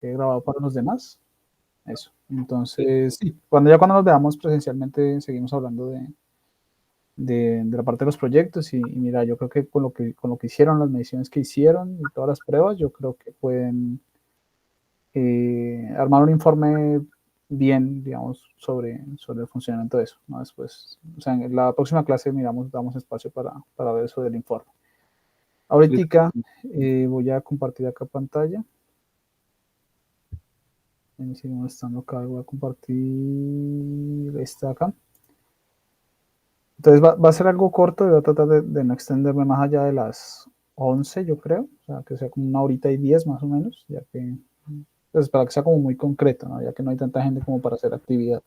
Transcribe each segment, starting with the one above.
quede grabado para los demás. Eso. Entonces, sí, cuando nos veamos presencialmente, seguimos hablando de la parte de los proyectos y mira, yo creo que con lo que hicieron, las mediciones que hicieron y todas las pruebas, yo creo que pueden armar un informe bien, digamos, sobre el funcionamiento de eso, ¿no? Después, o sea, en la próxima clase damos espacio para ver eso del informe. Ahorita voy a compartir acá pantalla. Sigo mostrando acá, voy a compartir esta acá. Entonces va a ser algo corto, voy a tratar de no extenderme más allá de las 11, yo creo, o sea, que sea como 1 hora y 10 más o menos, ya que, pues para que sea como muy concreto, ¿no? Ya que no hay tanta gente como para hacer actividad.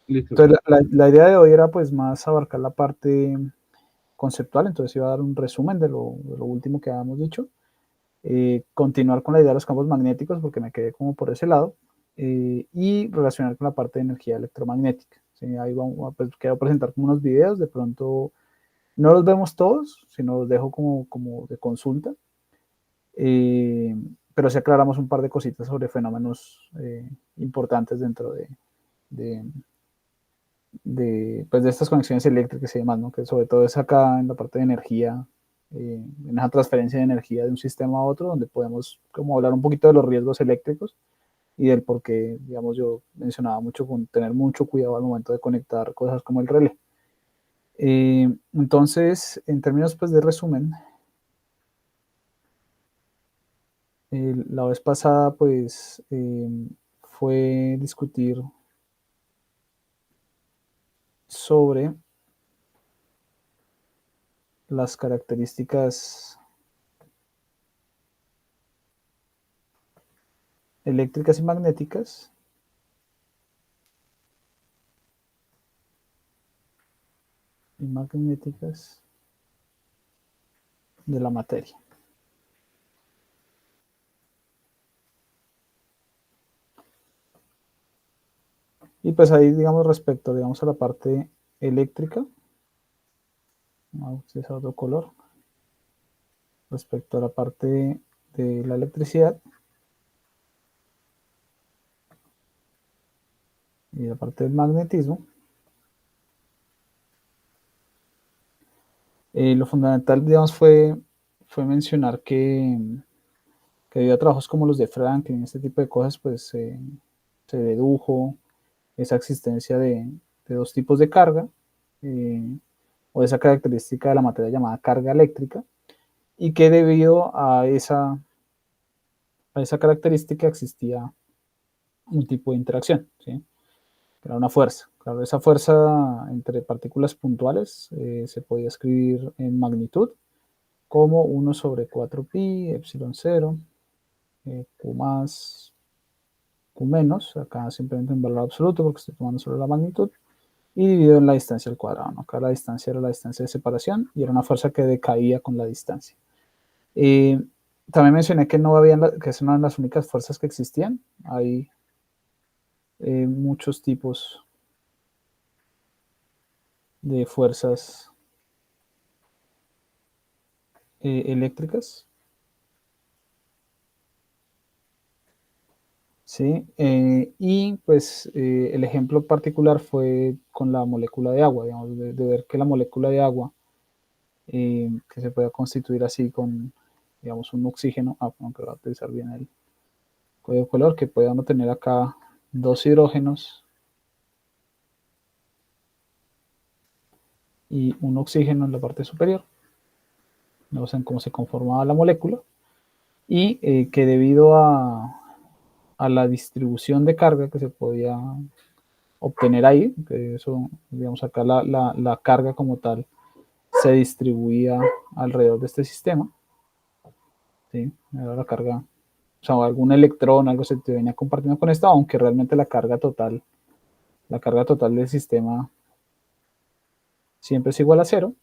Listo. Entonces la idea de hoy era pues más abarcar la parte conceptual, entonces iba a dar un resumen de lo último que habíamos dicho, continuar con la idea de los campos magnéticos porque me quedé como por ese lado, y relacionar con la parte de energía electromagnética. ¿Sí? Ahí pues, quiero presentar como unos videos, de pronto no los vemos todos, sino los dejo como de consulta, pero sí aclaramos un par de cositas sobre fenómenos importantes dentro pues de estas conexiones eléctricas y demás, ¿no? Que sobre todo es acá en la parte de energía, en esa transferencia de energía de un sistema a otro, donde podemos como hablar un poquito de los riesgos eléctricos y del por qué, digamos, yo mencionaba mucho con tener mucho cuidado al momento de conectar cosas como el relé. Entonces, en términos pues de resumen, la vez pasada pues fue discutir sobre las características eléctricas y magnéticas de la materia. Y pues ahí, digamos, respecto, digamos, a la parte eléctrica, vamos a utilizar otro color, respecto a la parte de la electricidad y la parte del magnetismo, lo fundamental, digamos, fue mencionar que debido a trabajos como los de Franklin, este tipo de cosas, pues se dedujo esa existencia de dos tipos de carga, o esa característica de la materia llamada carga eléctrica, y que debido a esa característica existía un tipo de interacción, ¿sí? Era una fuerza. Claro, esa fuerza entre partículas puntuales se podía escribir en magnitud como 1 sobre 4 pi, epsilon 0, q más, q menos, acá simplemente en valor absoluto porque estoy tomando solo la magnitud, y dividido en la distancia al cuadrado, ¿no? Acá la distancia era la distancia de separación y era una fuerza que decaía con la distancia. También mencioné que que esas no eran las únicas fuerzas que existían. Hay muchos tipos de fuerzas eléctricas. ¿Sí? Y pues el ejemplo particular fue con la molécula de agua, digamos, de ver que la molécula de agua, que se puede constituir así con, digamos, un oxígeno, aunque va a utilizar bien el código color, que puede uno tener acá 2 hidrógenos y un oxígeno en la parte superior. No sé cómo se conformaba la molécula, y que debido a la distribución de carga que se podía obtener ahí, que eso, digamos, acá la carga como tal se distribuía alrededor de este sistema, ¿sí? Era la carga, o sea, algún electrón, algo se te venía compartiendo con esta, aunque realmente la carga total del sistema siempre es igual a cero.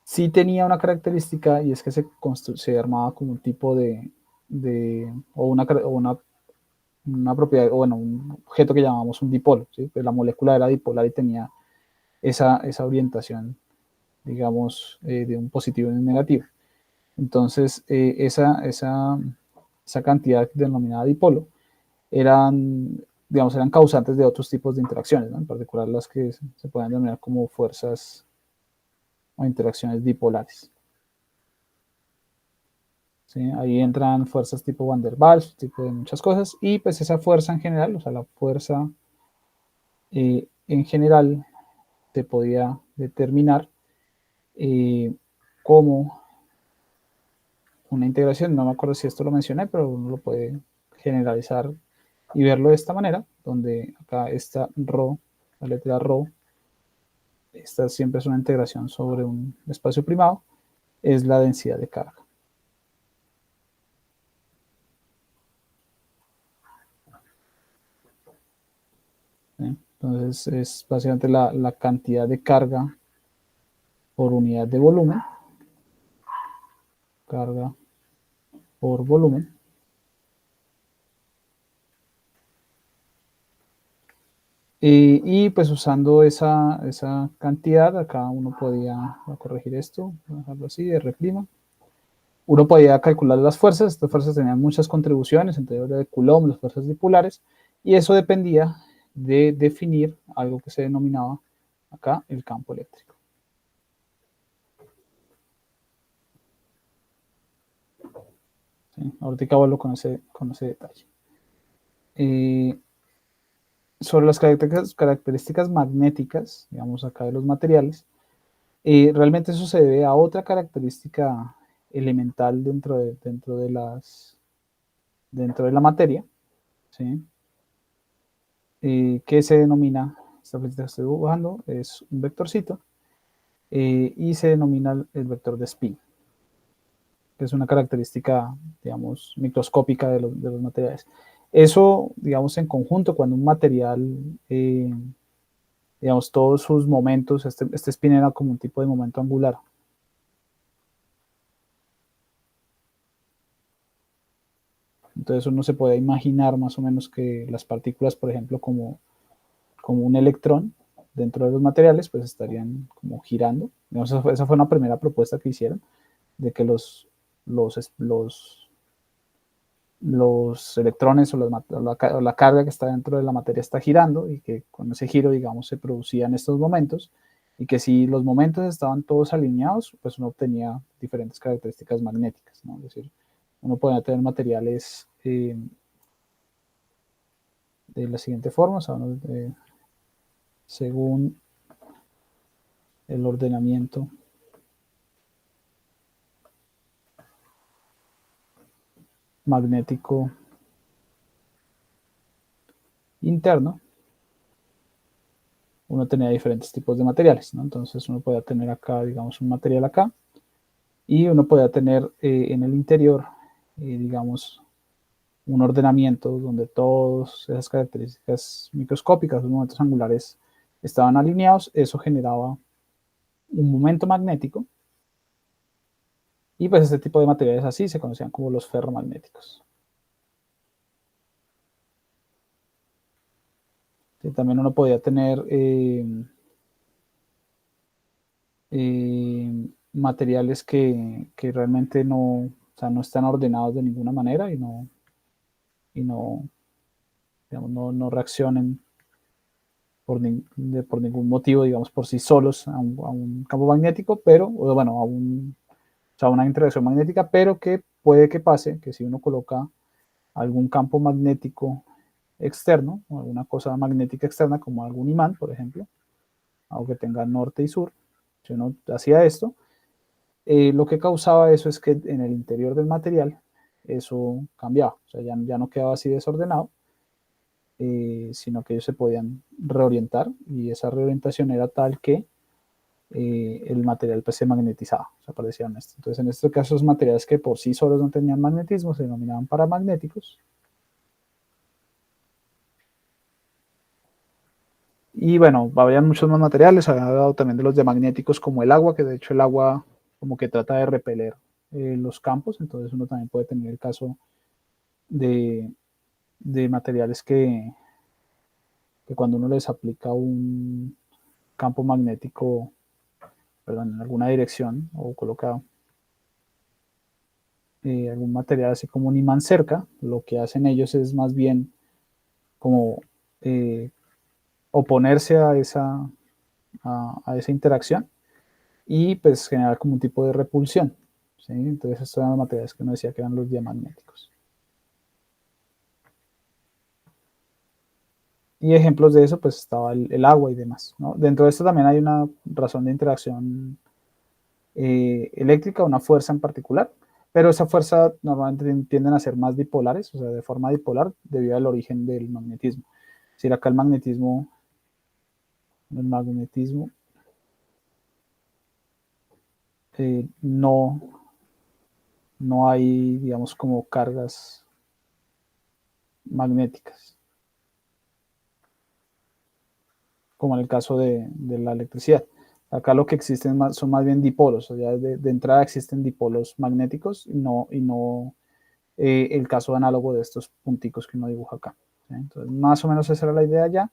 Sí tenía una característica, y es que se armaba como un tipo o una propiedad, o bueno, un objeto que llamamos un dipolo, ¿sí? Pues la molécula era dipolar y tenía esa orientación, digamos, de un positivo y un negativo. Entonces, esa cantidad denominada dipolo eran causantes de otros tipos de interacciones, ¿no? En particular las que se pueden denominar como fuerzas o interacciones dipolares. ¿Sí? Ahí entran fuerzas tipo Van der Waals, tipo de muchas cosas, y pues esa fuerza en general, o sea, la fuerza en general se podía determinar como una integración, no me acuerdo si esto lo mencioné, pero uno lo puede generalizar y verlo de esta manera, donde acá está ρ, la letra ρ, esta siempre es una integración sobre un espacio primado, es la densidad de carga. ¿Sí? Entonces es básicamente la cantidad de carga por unidad de volumen, carga por volumen. Y pues usando esa cantidad, acá uno podía corregir esto, dejarlo así, R'. Uno podía calcular las fuerzas, estas fuerzas tenían muchas contribuciones, entre ellas de Coulomb, las fuerzas dipolares, y eso dependía de definir algo que se denominaba acá el campo eléctrico. ¿Sí? Ahorita vuelvo con ese detalle. Sobre las características magnéticas, digamos acá de los materiales, realmente eso se debe a otra característica elemental dentro de la materia, ¿sí? Que se denomina, esta flechita que estoy dibujando es un vectorcito, y se denomina el vector de spin, que es una característica, digamos, microscópica de los materiales. Eso, digamos, en conjunto, cuando un material, digamos, todos sus momentos, este spin era como un tipo de momento angular. Entonces uno se puede imaginar más o menos que las partículas, por ejemplo, como un electrón dentro de los materiales, pues estarían como girando. Digamos, esa fue una primera propuesta que hicieron, de que los, los, los electrones o la carga que está dentro de la materia está girando y que con ese giro, digamos, se producían estos momentos y que si los momentos estaban todos alineados, pues uno obtenía diferentes características magnéticas, ¿no? Es decir, uno podía tener materiales de la siguiente forma, o sea, según el ordenamiento magnético interno, uno tenía diferentes tipos de materiales, ¿no? Entonces uno podía tener acá, digamos, un material acá, y uno podía tener en el interior, digamos, un ordenamiento donde todas esas características microscópicas, los momentos angulares, estaban alineados. Eso generaba un momento magnético, y pues este tipo de materiales así se conocían como los ferromagnéticos. Sí, también uno podía tener materiales que realmente no, o sea, no están ordenados de ninguna manera y no, digamos, no reaccionen por ningún motivo, digamos, por sí solos a un campo magnético, pero, o bueno, o sea, una interacción magnética, pero que puede que pase que si uno coloca algún campo magnético externo, o alguna cosa magnética externa, como algún imán, por ejemplo, algo que tenga norte y sur, si uno hacía esto, lo que causaba eso es que en el interior del material eso cambiaba, o sea, ya no quedaba así desordenado, sino que ellos se podían reorientar, y esa reorientación era tal que el material pues, se magnetizaba, o sea, parecían esto. Entonces, en este caso, los materiales que por sí solos no tenían magnetismo se denominaban paramagnéticos. Y bueno, había muchos más materiales, había hablado también de los diamagnéticos como el agua, que de hecho el agua como que trata de repeler los campos, entonces uno también puede tener el caso de, de materiales que cuando uno les aplica un campo magnético, perdón, en alguna dirección o coloca algún material así como un imán cerca, lo que hacen ellos es más bien como oponerse a esa interacción y pues generar como un tipo de repulsión, ¿sí? Entonces estos eran los materiales que uno decía que eran los diamagnéticos. Y ejemplos de eso pues estaba el agua y demás, ¿no? Dentro de esto también hay una razón de interacción eléctrica, una fuerza en particular, pero esa fuerza normalmente tienden a ser más dipolares, o sea, de forma dipolar debido al origen del magnetismo. Es decir, acá el magnetismo no hay, digamos, como cargas magnéticas, como en el caso de la electricidad. Acá lo que existen son más bien dipolos, o sea, de entrada existen dipolos magnéticos y no el caso análogo de estos punticos que uno dibuja acá. ¿Sí? Entonces, más o menos esa era la idea ya.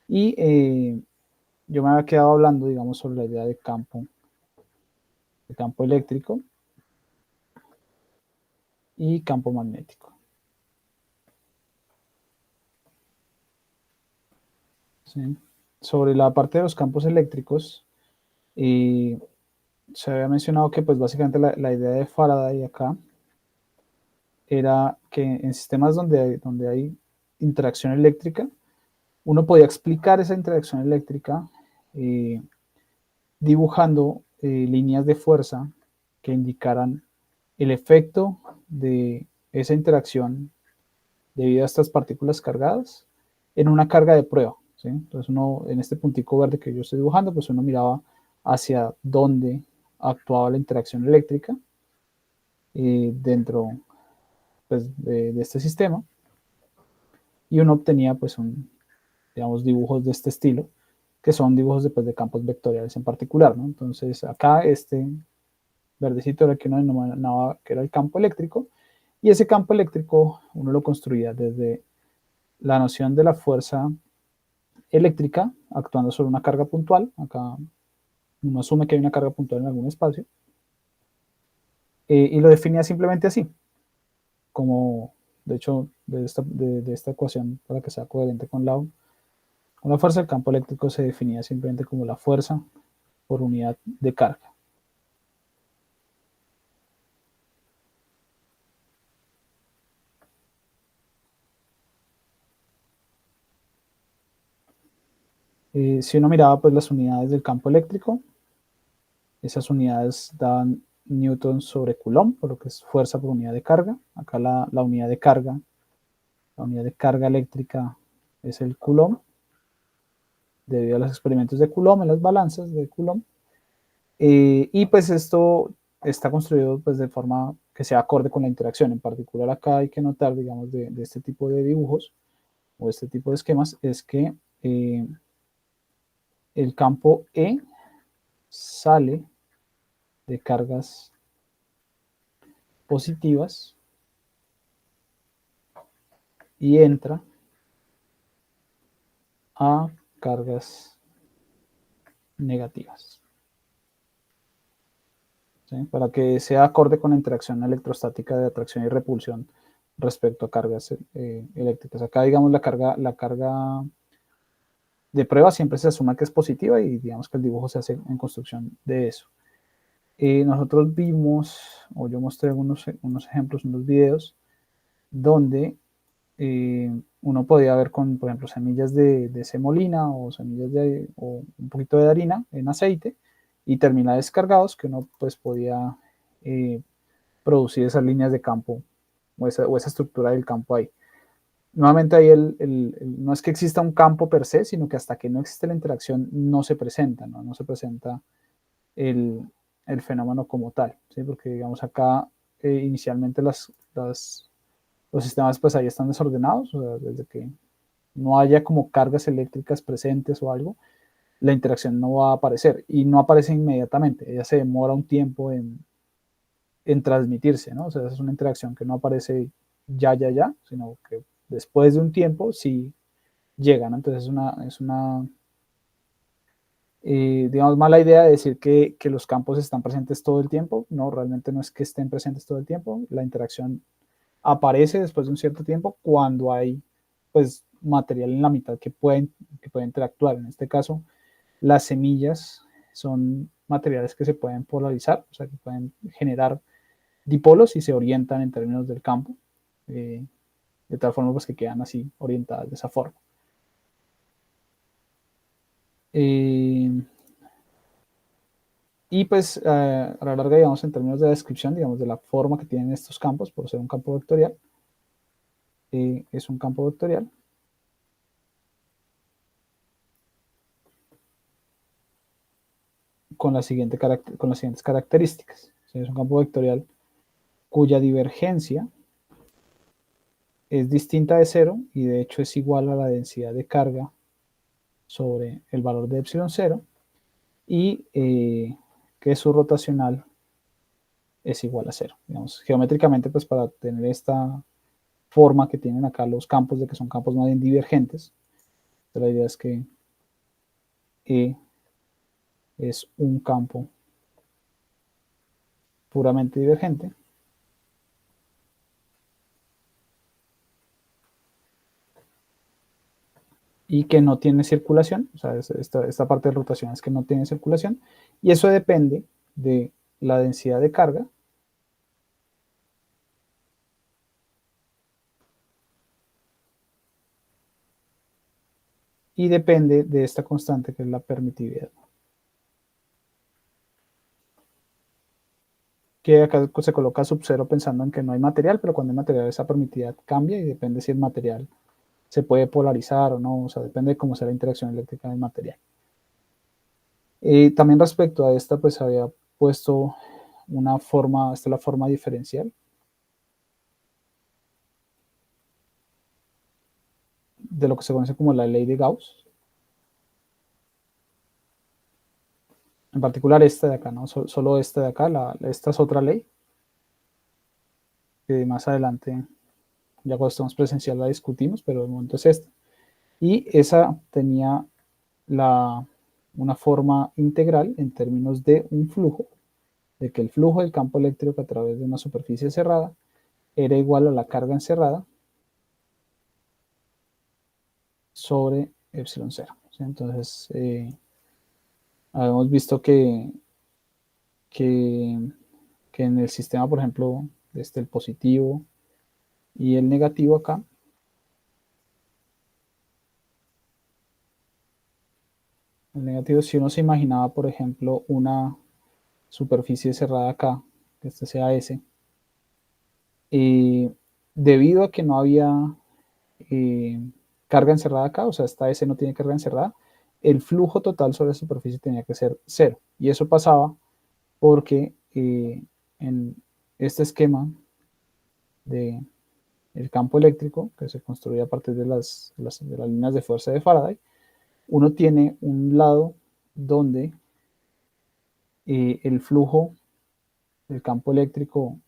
Y yo me había quedado hablando, digamos, sobre la idea de campo eléctrico y campo magnético. ¿Sí? Sobre la parte de los campos eléctricos, se había mencionado que pues básicamente la idea de Faraday acá era que en sistemas donde hay interacción eléctrica, uno podía explicar esa interacción eléctrica dibujando líneas de fuerza que indicaran el efecto de esa interacción debido a estas partículas cargadas en una carga de prueba. ¿Sí? Entonces uno, en este puntico verde que yo estoy dibujando, pues uno miraba hacia dónde actuaba la interacción eléctrica dentro pues, de este sistema y uno obtenía pues digamos, dibujos de este estilo, que son dibujos de campos vectoriales en particular, ¿no? Entonces acá este verdecito era el que uno denominaba que era el campo eléctrico, y ese campo eléctrico uno lo construía desde la noción de la fuerza eléctrica actuando sobre una carga puntual, acá uno asume que hay una carga puntual en algún espacio, y lo definía simplemente así, como de hecho de esta ecuación para que sea coherente con la fuerza, el campo eléctrico se definía simplemente como la fuerza por unidad de carga. Si uno miraba pues las unidades del campo eléctrico, esas unidades dan newton sobre coulomb, por lo que es fuerza por unidad de carga. Acá la unidad de carga eléctrica es el coulomb, debido a los experimentos de Coulomb en las balanzas de Coulomb. Y pues esto está construido pues de forma que sea acorde con la interacción. En particular acá hay que notar, digamos, de este tipo de dibujos o este tipo de esquemas, es que el campo E sale de cargas positivas y entra a cargas negativas. ¿Sí? Para que sea acorde con la interacción electrostática de atracción y repulsión respecto a cargas eléctricas. Acá, digamos, la carga de prueba siempre se asume que es positiva y digamos que el dibujo se hace en construcción de eso. Nosotros vimos, o yo mostré unos ejemplos, unos videos, donde uno podía ver con, por ejemplo, semillas de semolina o semillas o un poquito de harina en aceite y terminales cargados que uno pues podía producir esas líneas de campo o esa estructura del campo ahí. Nuevamente ahí no es que exista un campo per se, sino que hasta que no existe la interacción no se presenta, no se presenta el, el fenómeno como tal, ¿sí? Porque digamos acá inicialmente los sistemas pues ahí están desordenados, o sea, desde que no haya como cargas eléctricas presentes o algo, la interacción no va a aparecer y no aparece inmediatamente, ella se demora un tiempo en transmitirse, ¿no? O sea, es una interacción que no aparece ya, sino que después de un tiempo sí llega, ¿no? Entonces es una Digamos, mala idea de decir que los campos están presentes todo el tiempo. No, realmente no es que estén presentes todo el tiempo. La interacción aparece después de un cierto tiempo cuando hay pues material en la mitad que puede interactuar. En este caso, las semillas son materiales que se pueden polarizar, o sea, que pueden generar dipolos y se orientan en términos del campo, de tal forma pues que quedan así orientadas de esa forma. Eh, y pues a la larga, digamos, en términos de descripción, digamos, de la forma que tienen estos campos, por ser un campo vectorial, es un campo vectorial con, con las siguientes características. Es un campo vectorial cuya divergencia es distinta de cero y de hecho es igual a la densidad de carga sobre el valor de epsilon cero y que su rotacional es igual a cero. Digamos, geométricamente, pues para tener esta forma que tienen acá los campos, de que son campos más bien divergentes, la idea es que E es un campo puramente divergente y que no tiene circulación, o sea, esta parte de rotación es que no tiene circulación, y eso depende de la densidad de carga y depende de esta constante que es la permitividad. Que acá se coloca sub cero pensando en que no hay material, pero cuando hay material esa permitividad cambia y depende si el material se puede polarizar o no, o sea, depende de cómo sea la interacción eléctrica del material. También respecto a esta, pues había puesto una forma, esta es la forma diferencial de lo que se conoce como la ley de Gauss. En particular esta de acá, ¿no? Solo esta de acá, esta es otra ley, que más adelante, ya cuando estemos presencial la discutimos, pero de momento es esta. Y esa tenía una forma integral en términos de un flujo, de que el flujo del campo eléctrico a través de una superficie cerrada era igual a la carga encerrada sobre epsilon cero. ¿Sí? Entonces, habíamos visto que, que en el sistema, por ejemplo, desde el positivo y el negativo acá, el negativo, si uno se imaginaba, por ejemplo, una superficie cerrada acá, que este sea S, debido a que no había eh, carga encerrada acá, o sea, esta S no tiene carga encerrada, el flujo total sobre la superficie tenía que ser cero. Y eso pasaba porque en este esquema de el campo eléctrico, que se construye a partir de de las líneas de fuerza de Faraday, uno tiene un lado donde el flujo del campo eléctrico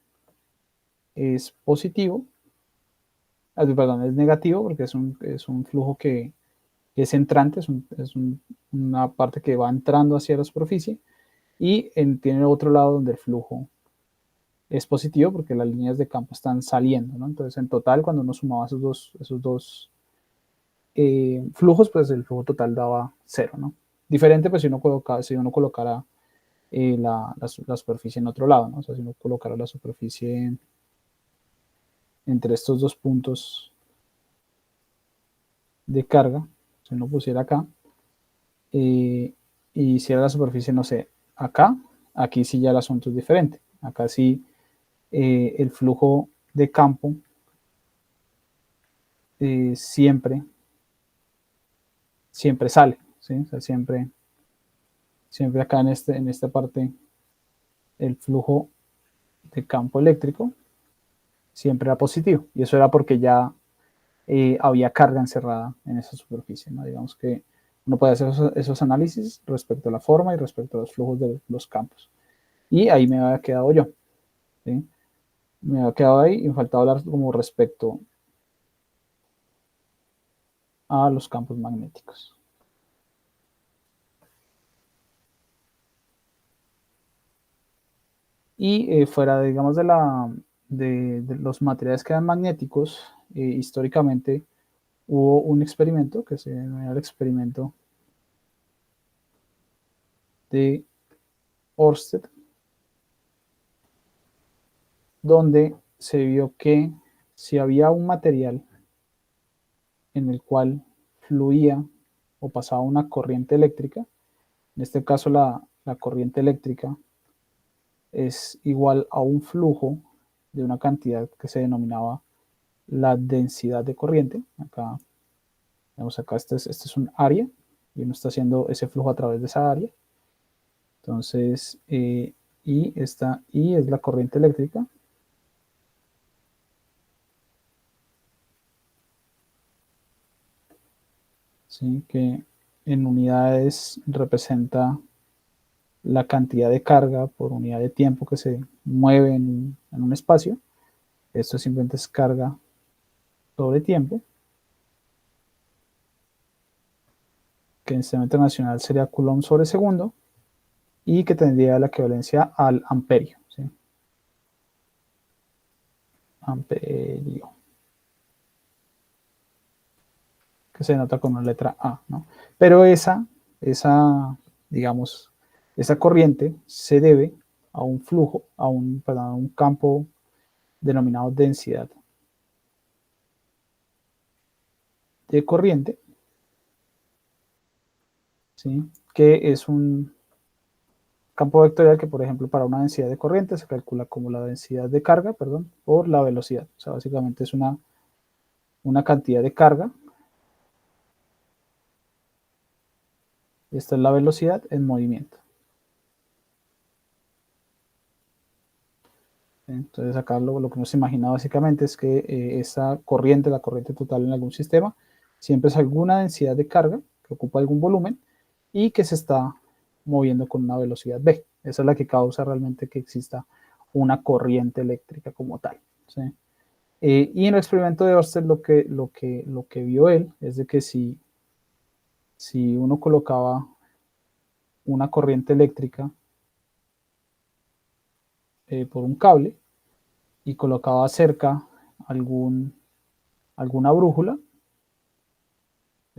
es positivo, perdón, es negativo porque es un flujo que es entrante, una parte que va entrando hacia la superficie, y tiene otro lado donde el flujo es positivo porque las líneas de campo están saliendo, ¿no? Entonces, en total, cuando uno sumaba esos dos flujos, pues el flujo total daba cero, ¿no? Diferente, pues si uno colocara la superficie en otro lado, ¿no? O sea, si uno colocara la superficie entre estos dos puntos de carga, si uno pusiera acá, y hiciera la superficie, no sé, acá, aquí sí ya el asunto es diferente. Acá sí el flujo de campo siempre, siempre sale, ¿sí? O sea, siempre acá en esta parte el flujo de campo eléctrico siempre era positivo. Y eso era porque ya había carga encerrada en esa superficie, ¿no? Digamos que uno puede hacer esos análisis respecto a la forma y respecto a los flujos de los campos. Y ahí me había quedado yo, ¿sí? Me había quedado ahí y me faltaba hablar como respecto a los campos magnéticos. Y fuera, digamos, de los materiales que eran magnéticos, históricamente hubo un experimento que se llama el experimento de Ørsted, donde se vio que si había un material en el cual fluía o pasaba una corriente eléctrica, en este caso la corriente eléctrica es igual a un flujo de una cantidad que se denominaba la densidad de corriente. Acá, vemos acá, este es un área y uno está haciendo ese flujo a través de esa área. Entonces, esta I es la corriente eléctrica. ¿Sí? Que en unidades representa la cantidad de carga por unidad de tiempo que se mueve en un espacio. Esto simplemente es carga sobre tiempo, que en sistema internacional sería Coulomb sobre segundo, y que tendría la equivalencia al amperio. ¿Sí? Amperio, que se denota con una letra A, ¿no? Pero digamos, esa corriente se debe a un flujo, perdón, a un campo denominado densidad de corriente, ¿sí? Que es un campo vectorial que, por ejemplo, para una densidad de corriente se calcula como la densidad de carga, perdón, por la velocidad. O sea, básicamente es una cantidad de carga. Esta es la velocidad en movimiento. Entonces acá lo que nos imagina básicamente es que esa corriente, la corriente total en algún sistema, siempre es alguna densidad de carga que ocupa algún volumen y que se está moviendo con una velocidad v. Esa es la que causa realmente que exista una corriente eléctrica como tal. ¿Sí? Y en el experimento de Ørsted lo que vio él es de que si uno colocaba una corriente eléctrica por un cable y colocaba cerca alguna brújula,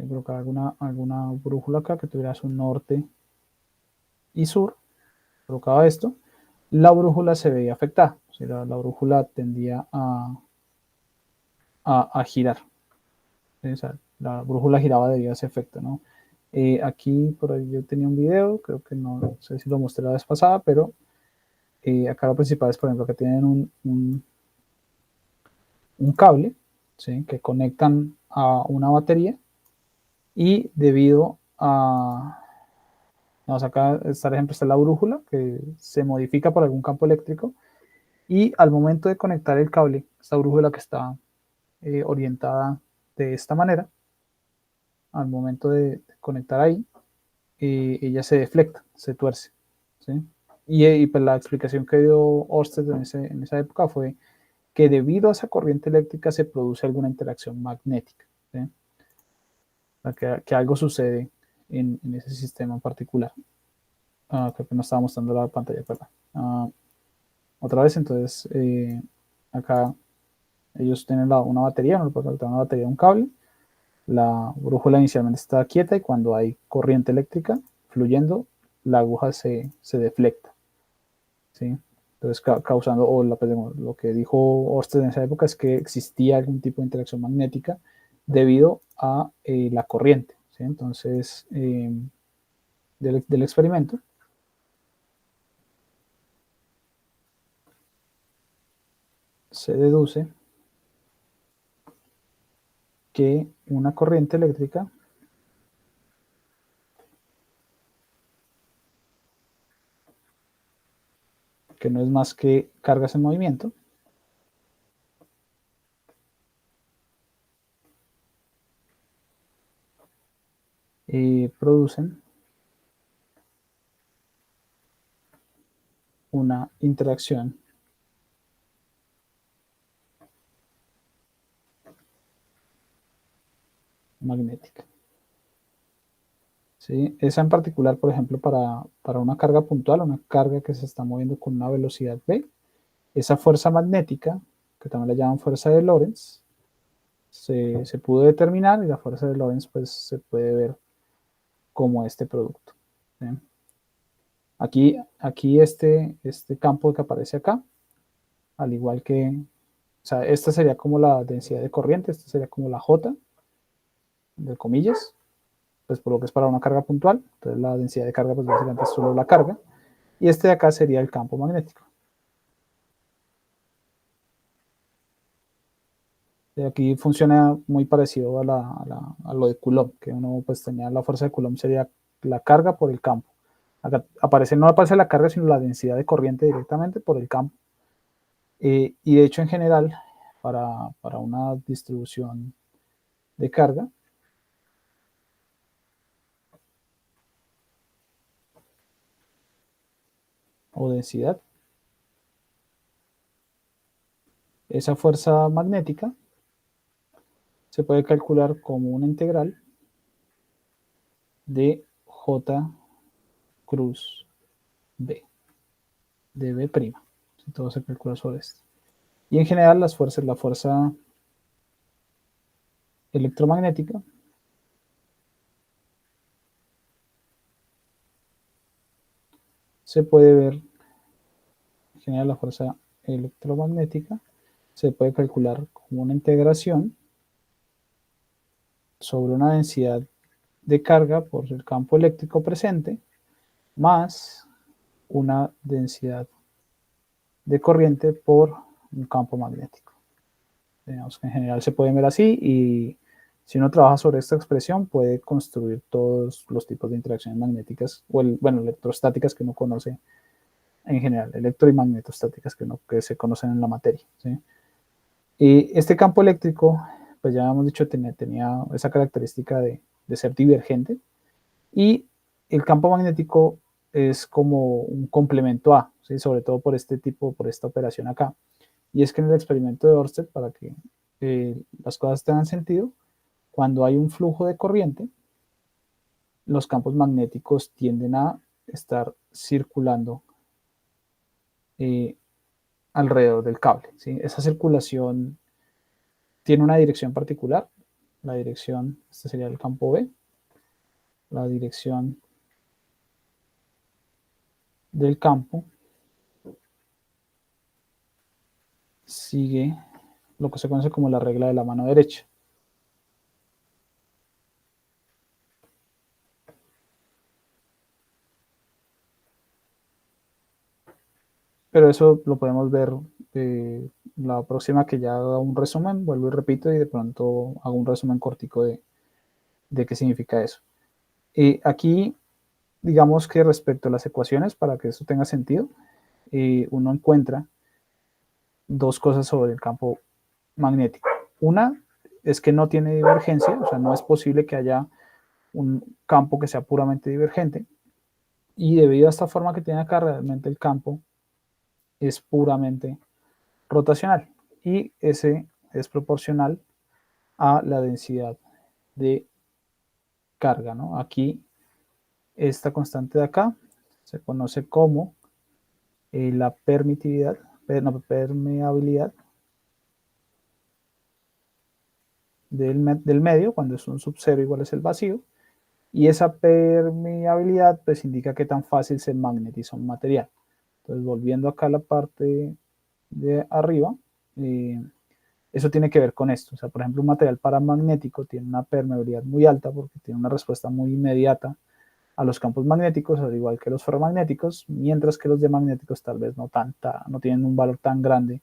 colocar alguna brújula acá que tuviera su norte y sur, colocaba esto, la brújula se veía afectada, o sea, la brújula tendía a girar, ¿sí? O sea, la brújula giraba debido a ese efecto, ¿no? Aquí por ahí yo tenía un video, creo que no sé si lo mostré la vez pasada, pero acá lo principal es, por ejemplo, que tienen un cable, ¿sí? Que conectan a una batería y debido a, vamos acá, por ejemplo, está la brújula que se modifica por algún campo eléctrico y al momento de conectar el cable, esta brújula que está orientada de esta manera, al momento de conectar ahí, ella se deflecta, se tuerce. ¿Sí? Y pues la explicación que dio Ørsted en esa época fue que debido a esa corriente eléctrica se produce alguna interacción magnética. ¿Sí? O sea, que algo sucede en ese sistema en particular. Creo que no estaba mostrando la pantalla, perdón. Otra vez, entonces, acá ellos tienen una batería, no le puedo conectar una batería a un cable. La brújula inicialmente está quieta y cuando hay corriente eléctrica fluyendo, la aguja se deflecta. ¿Sí? Entonces, causando, lo que dijo Ørsted en esa época es que existía algún tipo de interacción magnética debido a la corriente. ¿Sí? Entonces, del experimento, se deduce que una corriente eléctrica que no es más que cargas en movimiento, producen una interacción magnética. ¿sí? Esa en particular, por ejemplo, para una carga puntual, una carga que se está moviendo con una velocidad v, esa fuerza magnética, que también la llaman fuerza de Lorentz, se pudo determinar y la fuerza de Lorentz pues se puede ver como este producto. ¿Sí? Aquí este campo que aparece acá, al igual que, o sea, esta sería como la densidad de corriente, esta sería como la J, de comillas, pues por lo que es para una carga puntual, entonces la densidad de carga pues básicamente es solo la carga, y este de acá sería el campo magnético. Y aquí funciona muy parecido a lo de Coulomb, que uno pues tenía la fuerza de Coulomb sería la carga por el campo. Acá no aparece la carga, sino la densidad de corriente directamente por el campo. Y de hecho, en general, para una distribución de carga, o densidad, esa fuerza magnética se puede calcular como una integral de J cruz B, de B'. Todo se calcula sobre esto. Y en general las fuerzas, la fuerza electromagnética se puede ver, en general la fuerza electromagnética se puede calcular como una integración sobre una densidad de carga por el campo eléctrico presente más una densidad de corriente por un campo magnético. Digamos que en general se puede ver así y si uno trabaja sobre esta expresión puede construir todos los tipos de interacciones magnéticas o bueno, electrostáticas que uno conoce en general, electro y magnetostáticas que se conocen en la materia. ¿Sí? Y este campo eléctrico, pues ya hemos dicho, tenía esa característica de ser divergente y el campo magnético es como un complemento a, ¿sí? Sobre todo por por esta operación acá. Y es que en el experimento de Ørsted, para que las cosas tengan sentido, cuando hay un flujo de corriente, los campos magnéticos tienden a estar circulando eh, alrededor del cable. ¿Sí? Esa circulación tiene una dirección particular. La dirección, este sería el campo B, la dirección del campo sigue lo que se conoce como la regla de la mano derecha. Pero eso lo podemos ver la próxima que ya haga un resumen, vuelvo y repito, y de pronto hago un resumen cortico de qué significa eso. Aquí, digamos que respecto a las ecuaciones, para que eso tenga sentido, uno encuentra dos cosas sobre el campo magnético. Una es que no tiene divergencia, o sea, no es posible que haya un campo que sea puramente divergente, y debido a esta forma que tiene acá, realmente el campo es puramente rotacional, y ese es proporcional a la densidad de carga, ¿no? Aquí, esta constante de acá se conoce como la permitividad, no, permeabilidad del medio, cuando es un sub-cero igual es el vacío, y esa permeabilidad pues indica qué tan fácil se magnetiza un material. Entonces, volviendo acá a la parte de arriba, eso tiene que ver con esto. O sea, por ejemplo, un material paramagnético tiene una permeabilidad muy alta porque tiene una respuesta muy inmediata a los campos magnéticos, al igual que los ferromagnéticos, mientras que los diamagnéticos tal vez no tienen un valor tan grande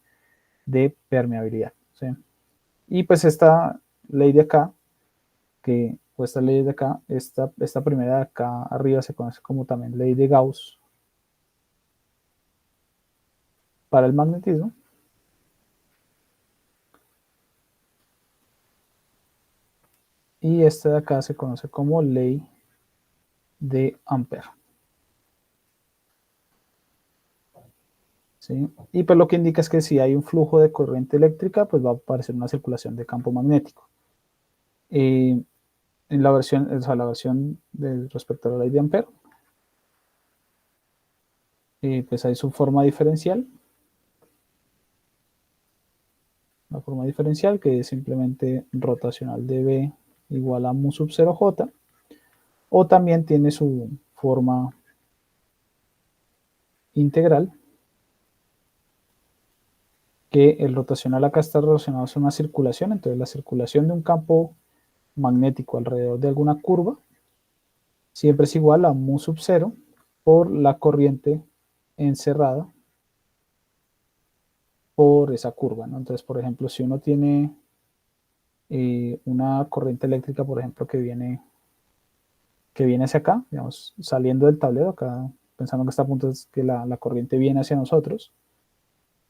de permeabilidad. ¿Sí? Y pues esta ley de acá, o esta ley de acá, esta primera de acá arriba se conoce como también ley de Gauss para el magnetismo. Y esta de acá se conoce como ley de Ampère. ¿Sí? Y pues lo que indica es que si hay un flujo de corriente eléctrica, pues va a aparecer una circulación de campo magnético. en la versión, o sea, la versión respecto a la ley de Ampère, pues hay su forma diferencial. La forma diferencial que es simplemente rotacional de B igual a mu sub 0J, o también tiene su forma integral, que el rotacional acá está relacionado a una circulación, entonces la circulación de un campo magnético alrededor de alguna curva siempre es igual a mu sub 0 por la corriente encerrada por esa curva, ¿no? Entonces, por ejemplo, si uno tiene una corriente eléctrica, por ejemplo, que viene hacia acá, digamos, saliendo del tablero, acá pensando que está a punto es que la corriente viene hacia nosotros,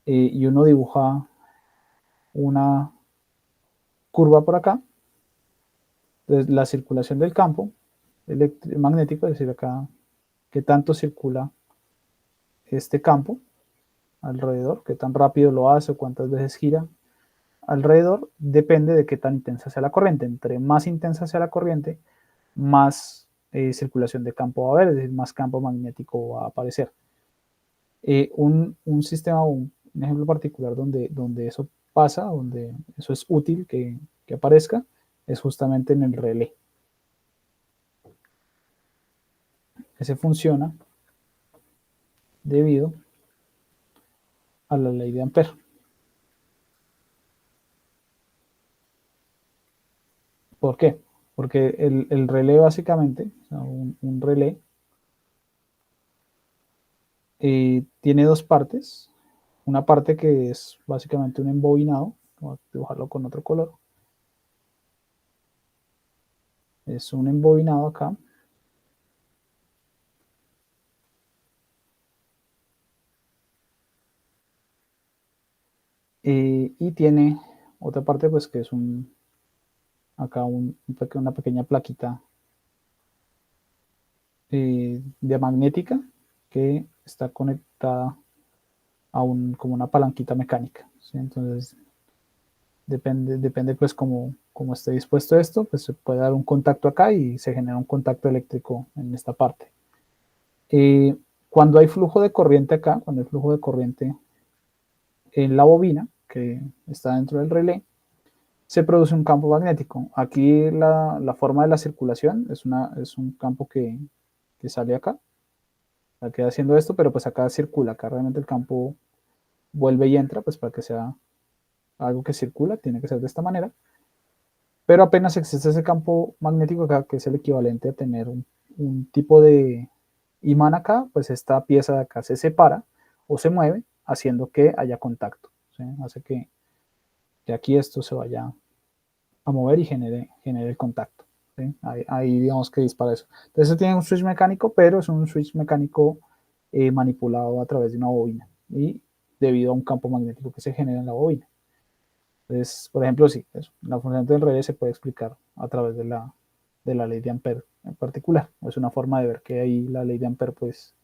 y uno dibuja una curva por acá, entonces la circulación del campo magnético, es decir, acá, qué tanto circula este campo alrededor, qué tan rápido lo hace o cuántas veces gira alrededor, depende de qué tan intensa sea la corriente. Entre más intensa sea la corriente, más circulación de campo va a haber, es decir, más campo magnético va a aparecer. Un sistema, un ejemplo particular donde eso pasa, donde eso es útil que aparezca, es justamente en el relé. Ese funciona debido a la ley de Ampère. ¿Por qué? Porque el relé básicamente, o sea, un relé, tiene dos partes. Una parte que es básicamente un embobinado, voy a dibujarlo con otro color. Es un embobinado acá. Y tiene otra parte pues que es acá una pequeña plaquita diamagnética que está conectada a como una palanquita mecánica, ¿sí? Entonces depende pues como esté dispuesto esto, pues se puede dar un contacto acá y se genera un contacto eléctrico en esta parte. Cuando hay flujo de corriente acá, cuando hay flujo de corriente en la bobina que está dentro del relé, se produce un campo magnético. Aquí la forma de la circulación es un campo que sale acá, queda haciendo esto, pero pues acá circula, acá realmente el campo vuelve y entra, pues para que sea algo que circula, tiene que ser de esta manera, pero apenas existe ese campo magnético acá, que es el equivalente a tener un tipo de imán acá, pues esta pieza de acá se separa o se mueve, haciendo que haya contacto, ¿sí? Hace que aquí esto se vaya a mover y genere el contacto, ¿sí? Ahí digamos que dispara eso. Entonces tiene un switch mecánico, pero es un switch mecánico manipulado a través de una bobina y debido a un campo magnético que se genera en la bobina. Entonces, por ejemplo, sí, eso, la función del relé se puede explicar a través de la ley de Ampère en particular. Es una forma de ver que ahí la ley de Ampère pues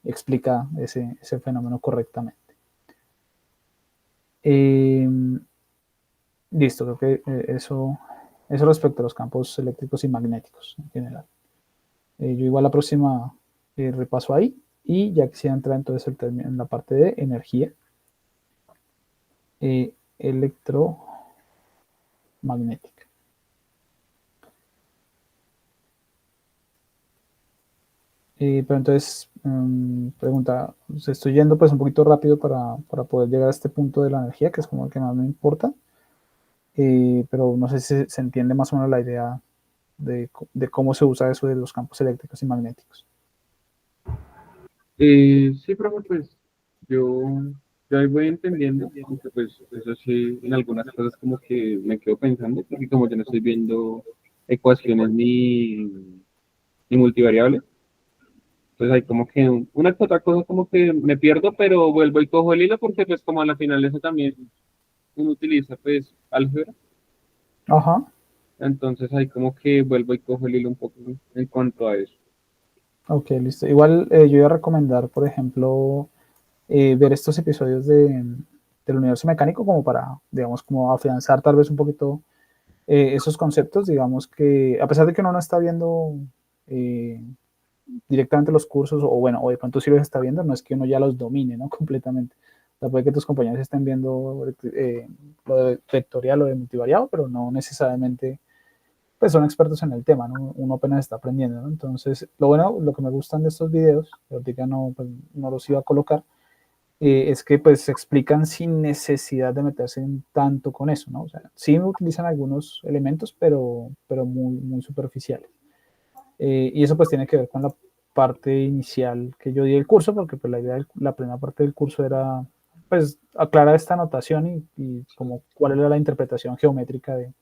explica ese fenómeno correctamente. Listo, creo que eso respecto a los campos eléctricos y magnéticos en general. Yo igual la próxima repaso ahí y ya quisiera entrar entonces en la parte de energía electromagnética. Pero entonces, pregunta, estoy yendo pues un poquito rápido para poder llegar a este punto de la energía, que es como el que más me importa, pero no sé si se entiende más o menos la idea de cómo se usa eso de los campos eléctricos y magnéticos. Sí, profe, pues yo, yo ahí voy entendiendo, aunque pues eso sí, en algunas cosas como que me quedo pensando, porque como yo no estoy viendo ecuaciones ni multivariables, pues hay como que una que otra cosa como que me pierdo, pero vuelvo y cojo el hilo porque pues como a la final eso también uno utiliza pues álgebra, Ajá. entonces ahí como que vuelvo y cojo el hilo un poco en cuanto a eso. Ok, listo. Igual yo iba a recomendar, por ejemplo, ver estos episodios del universo mecánico como para, digamos, como afianzar tal vez un poquito esos conceptos, digamos que a pesar de que uno no está viendo directamente los cursos, o bueno, o de pronto sí los está viendo, no es que uno ya los domine, ¿no? Completamente. O sea, puede que tus compañeros estén viendo lo de vectorial o de multivariado, pero no necesariamente pues son expertos en el tema, ¿no? Uno apenas está aprendiendo, ¿no? Entonces, lo bueno, lo que me gustan de estos videos, ahorita no, pues, no los iba a colocar, es que pues se explican sin necesidad de meterse en tanto con eso, ¿no? O sea, sí utilizan algunos elementos, pero muy, muy superficiales. Y eso pues tiene que ver con la parte inicial que yo di del curso, porque pues la idea, la primera parte del curso era pues aclarar esta notación y como cuál era la interpretación geométrica de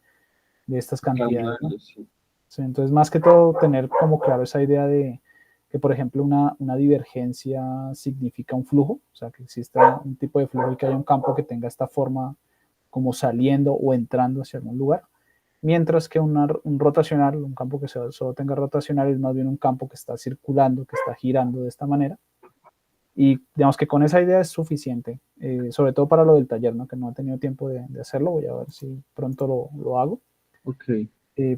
estas cantidades, ¿no? Sí. Sí, entonces, más que todo, tener como claro esa idea de que, por ejemplo, una divergencia significa un flujo, o sea, que exista un tipo de flujo y que haya un campo que tenga esta forma como saliendo o entrando hacia algún lugar, mientras que un rotacional, un campo que solo tenga rotacional, es más bien un campo que está circulando, que está girando de esta manera. Y digamos que con esa idea es suficiente, sobre todo para lo del taller, ¿no? Que no he tenido tiempo de hacerlo, voy a ver si pronto lo hago. Ok.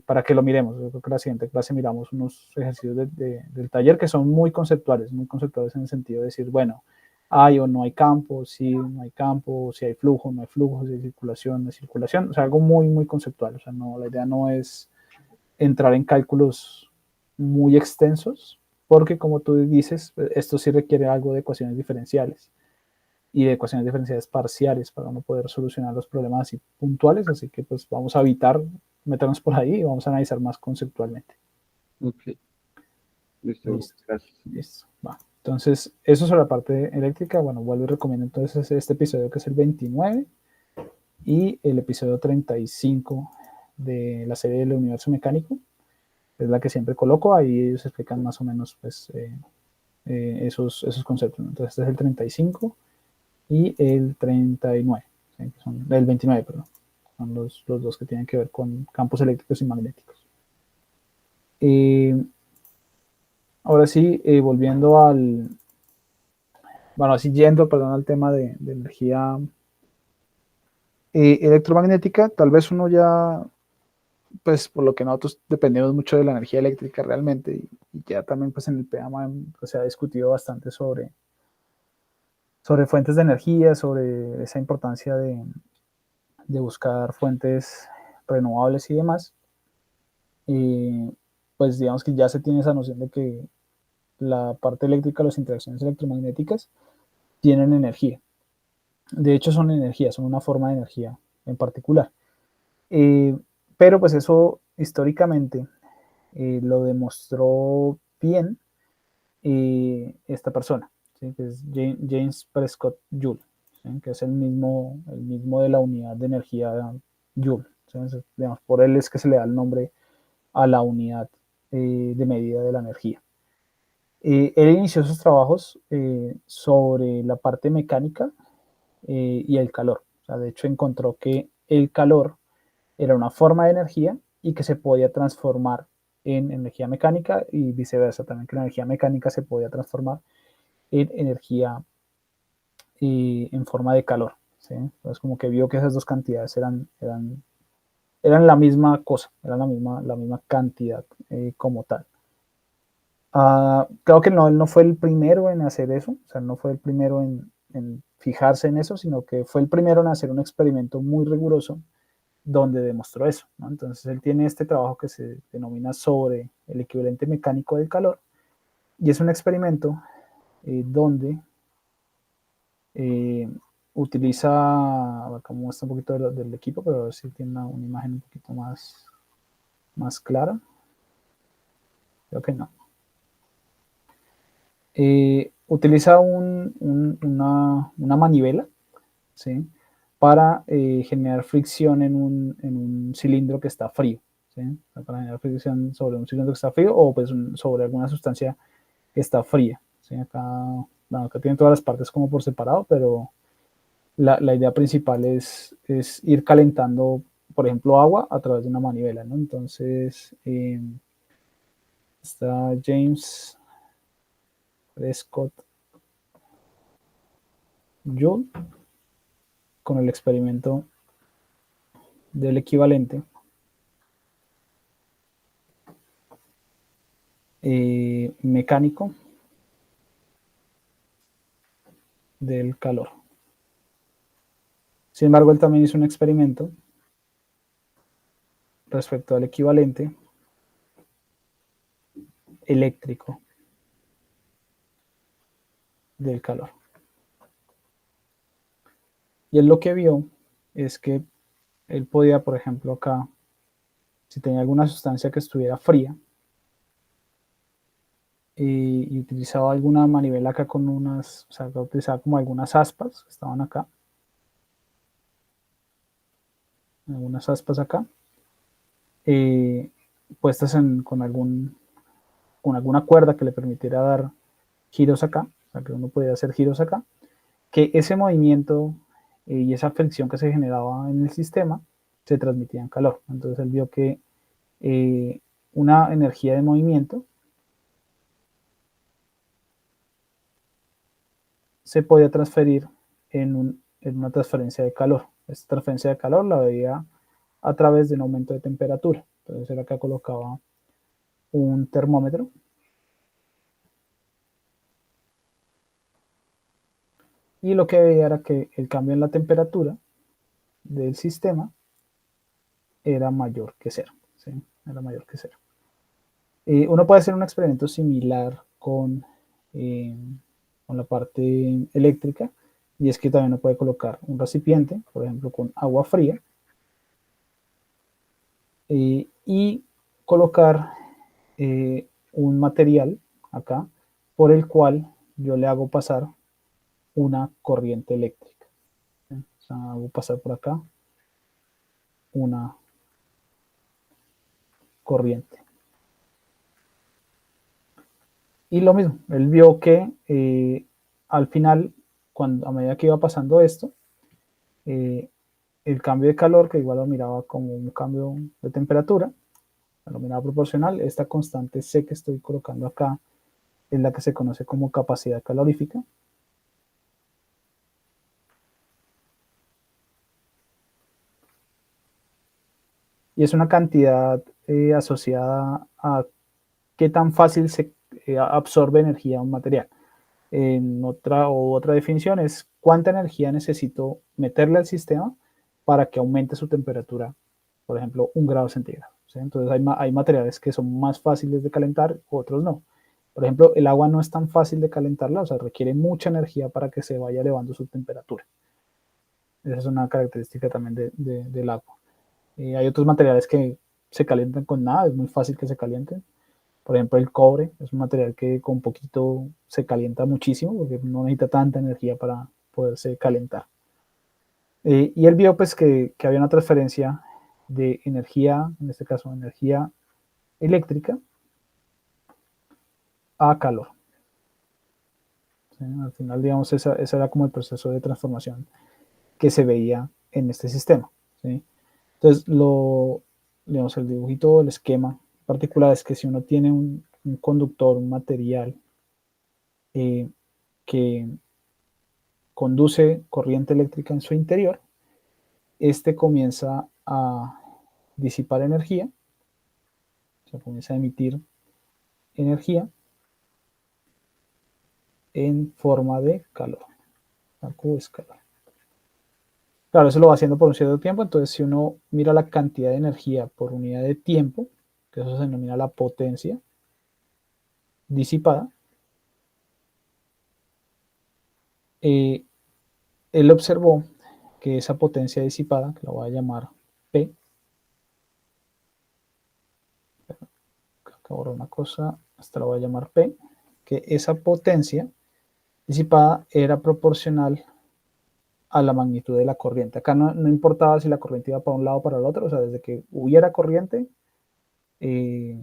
Para que lo miremos. Yo creo que la siguiente clase miramos unos ejercicios del taller que son muy conceptuales en el sentido de decir, bueno, hay o no hay campo, sí, no hay campo, si hay flujo, no hay flujo, si hay circulación, no hay circulación, o sea, algo muy, muy conceptual. O sea, no, la idea no es entrar en cálculos muy extensos, porque como tú dices, esto sí requiere algo de ecuaciones diferenciales y de ecuaciones diferenciales parciales para uno poder solucionar los problemas así puntuales, así que pues vamos a evitar meternos por ahí y vamos a analizar más conceptualmente. Ok. Listo. Listo, Gracias. listo, va. Entonces, eso sobre la parte eléctrica, bueno, vuelvo y recomiendo entonces este episodio que es el 29 y el episodio 35 de la serie del universo mecánico, es la que siempre coloco, ahí ellos explican más o menos pues esos conceptos, ¿no? Entonces este es el 35 y el 39, ¿sí? Que son el 29, perdón. Son los dos que tienen que ver con campos eléctricos y magnéticos. Ahora sí, volviendo bueno, así yendo, perdón, al tema de energía electromagnética, tal vez uno ya, pues por lo que nosotros dependemos mucho de la energía eléctrica realmente, y ya también pues en el PEAMA pues, se ha discutido bastante sobre fuentes de energía, sobre esa importancia de buscar fuentes renovables y demás. Pues digamos que ya se tiene esa noción de que la parte eléctrica, las interacciones electromagnéticas, tienen energía. De hecho, son energía, son una forma de energía en particular. Pero pues eso históricamente lo demostró bien esta persona, ¿sí? Que es James Prescott Joule, ¿sí? Que es el mismo de la unidad de energía Joule. ¿Sí? Digamos, por él es que se le da el nombre a la unidad de medida de la energía. Él inició sus trabajos sobre la parte mecánica y el calor. O sea, de hecho, encontró que el calor era una forma de energía y que se podía transformar en energía mecánica y viceversa, también que la energía mecánica se podía transformar en energía en forma de calor. ¿Sí? Entonces, como que vio que esas dos cantidades eran la misma cosa, eran la misma cantidad como tal. Creo que no, él no fue el primero en hacer eso, o sea, no fue el primero en fijarse en eso, sino que fue el primero en hacer un experimento muy riguroso donde demostró eso, ¿no? Entonces él tiene este trabajo que se denomina sobre el equivalente mecánico del calor y es un experimento donde eh, utiliza, acá muestra un poquito del equipo, pero a ver si tiene una imagen un poquito más clara. Creo que no. Utiliza una manivela, ¿sí? Para generar fricción en un cilindro que está frío, ¿sí? Para generar fricción sobre un cilindro que está frío o pues sobre alguna sustancia que está fría, ¿sí? Acá, bueno, acá tienen todas las partes como por separado, pero la idea principal es ir calentando, por ejemplo, agua a través de una manivela, ¿no? Entonces, está James Prescott Joule con el experimento del equivalente. mecánico del calor. Sin embargo, él también hizo un experimento respecto al equivalente eléctrico del calor. Y él lo que vio es que él podía, por ejemplo, acá, si tenía alguna sustancia que estuviera fría, y utilizaba alguna manivela acá con unas, o sea, utilizaba como algunas aspas que estaban acá, algunas aspas acá, puestas con alguna cuerda que le permitiera dar giros acá, o sea, que uno podía hacer giros acá, que ese movimiento y esa fricción que se generaba en el sistema se transmitía en calor. Entonces él vio que una energía de movimiento se podía transferir en una transferencia de calor. Esta transferencia de calor la veía a través de un aumento de temperatura. Entonces él acá colocaba un termómetro y lo que veía era que el cambio en la temperatura del sistema era mayor que cero. ¿Sí? Era mayor que cero. Uno puede hacer un experimento similar con la parte eléctrica, y es que también uno puede colocar un recipiente, por ejemplo, con agua fría, y colocar un material acá por el cual yo le hago pasar una corriente eléctrica. ¿Sí? O sea, hago pasar por acá una corriente. Y lo mismo, él vio que al final, a medida que iba pasando esto, el cambio de calor, que igual lo miraba como un cambio de temperatura, lo miraba proporcional, esta constante C que estoy colocando acá es la que se conoce como capacidad calorífica. Y es una cantidad asociada a qué tan fácil se absorbe energía un material. En otra definición es cuánta energía necesito meterle al sistema para que aumente su temperatura, por ejemplo, 1 °C. ¿Sí? Entonces hay materiales que son más fáciles de calentar, otros no. Por ejemplo, el agua no es tan fácil de calentarla, o sea, requiere mucha energía para que se vaya elevando su temperatura. Esa es una característica también del agua. Hay otros materiales que se calientan con nada, es muy fácil que se calienten. Por ejemplo, el cobre es un material que con poquito se calienta muchísimo porque no necesita tanta energía para poderse calentar. Y él vio pues que había una transferencia de energía, en este caso energía eléctrica, a calor. ¿Sí? Al final, digamos, ese era como el proceso de transformación que se veía en este sistema. ¿Sí? Entonces, digamos, el dibujito, el esquema particular es que si uno tiene un conductor, un material que conduce corriente eléctrica en su interior, este comienza a disipar energía, o sea, comienza a emitir energía en forma de calor. La Q es calor. Claro, eso lo va haciendo por un cierto tiempo, entonces si uno mira la cantidad de energía por unidad de tiempo, que eso se denomina la potencia disipada, él observó que esa potencia disipada, que la voy a llamar P, acabo de una cosa, esta la voy a llamar P, que esa potencia disipada era proporcional a la magnitud de la corriente. Acá no importaba si la corriente iba para un lado o para el otro, o sea, desde que hubiera corriente, eh,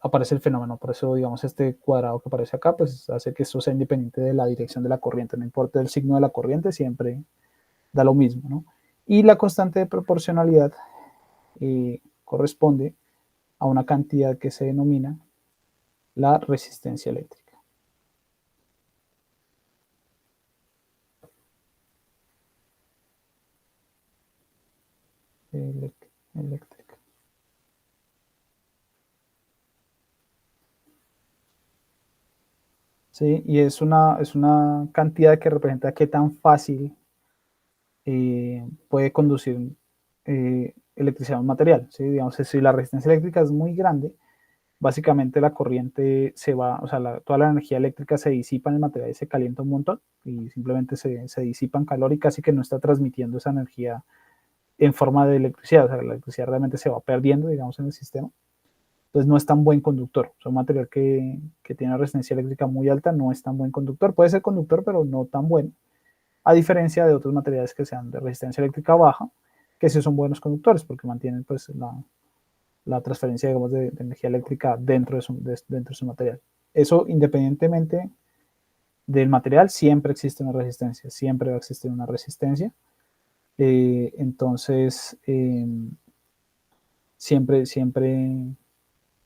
aparece el fenómeno. Por eso, digamos, este cuadrado que aparece acá, pues hace que esto sea independiente de la dirección de la corriente. No importa el signo de la corriente, siempre da lo mismo, ¿no? Y la constante de proporcionalidad corresponde a una cantidad que se denomina la resistencia eléctrica. Eléctrica. ¿sí? Y es una cantidad que representa qué tan fácil puede conducir electricidad a un material, ¿sí? Digamos, si la resistencia eléctrica es muy grande, básicamente la corriente se va, o sea, toda la energía eléctrica se disipa en el material y se calienta un montón y simplemente se disipa en calor y casi que no está transmitiendo esa energía en forma de electricidad, o sea, la electricidad realmente se va perdiendo, digamos, en el sistema. Entonces no es tan buen conductor. O sea, un material que tiene una resistencia eléctrica muy alta no es tan buen conductor. Puede ser conductor, pero no tan bueno. A diferencia de otros materiales que sean de resistencia eléctrica baja, que sí son buenos conductores porque mantienen pues la transferencia, digamos, de energía eléctrica dentro de su material. Eso, independientemente del material, siempre existe una resistencia, siempre va a existir una resistencia. Entonces, siempre, siempre,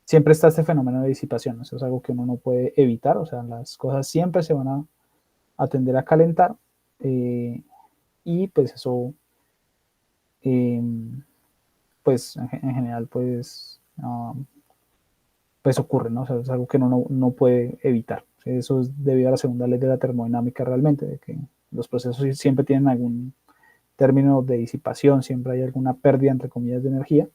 siempre está este fenómeno de disipación. Eso es algo que uno no puede evitar. O sea, las cosas siempre se van a tender a calentar y pues eso, eh, pues en general, pues ocurre, ¿no? O sea, es algo que uno no puede evitar. Eso es debido a la segunda ley de la termodinámica realmente, de que los procesos siempre tienen algún término de disipación, siempre hay alguna pérdida, entre comillas, de energía,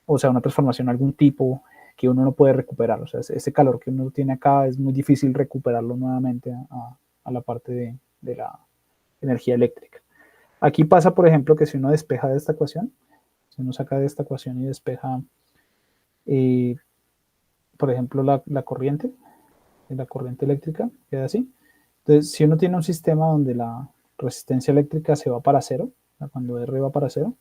o sea, una transformación de algún tipo que uno no puede recuperar. O sea, ese calor que uno tiene acá es muy difícil recuperarlo nuevamente a la parte de la energía eléctrica. Aquí pasa, por ejemplo, que si uno despeja de esta ecuación, si uno saca de esta ecuación y despeja, eh, por ejemplo, la corriente eléctrica, queda así. Entonces, si uno tiene un sistema donde la resistencia eléctrica se va para cero, cuando R va para cero,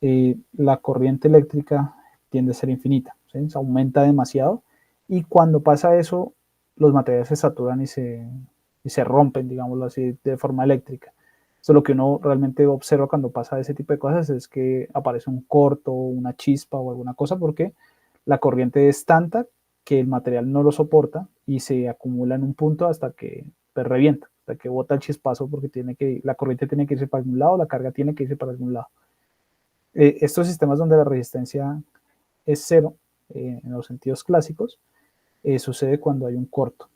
la corriente eléctrica tiende a ser infinita, ¿sí? Se aumenta demasiado y cuando pasa eso, los materiales se saturan y se rompen, digámoslo así, de forma eléctrica. Esto es lo que uno realmente observa cuando pasa ese tipo de cosas, es que aparece un corto, una chispa o alguna cosa, porque la corriente es tanta que el material no lo soporta y se acumula en un punto hasta que pues, revienta, hasta que bota el chispazo porque la corriente tiene que irse para algún lado, la carga tiene que irse para algún lado. Estos sistemas donde la resistencia es cero, en los sentidos clásicos, sucede cuando hay un corto,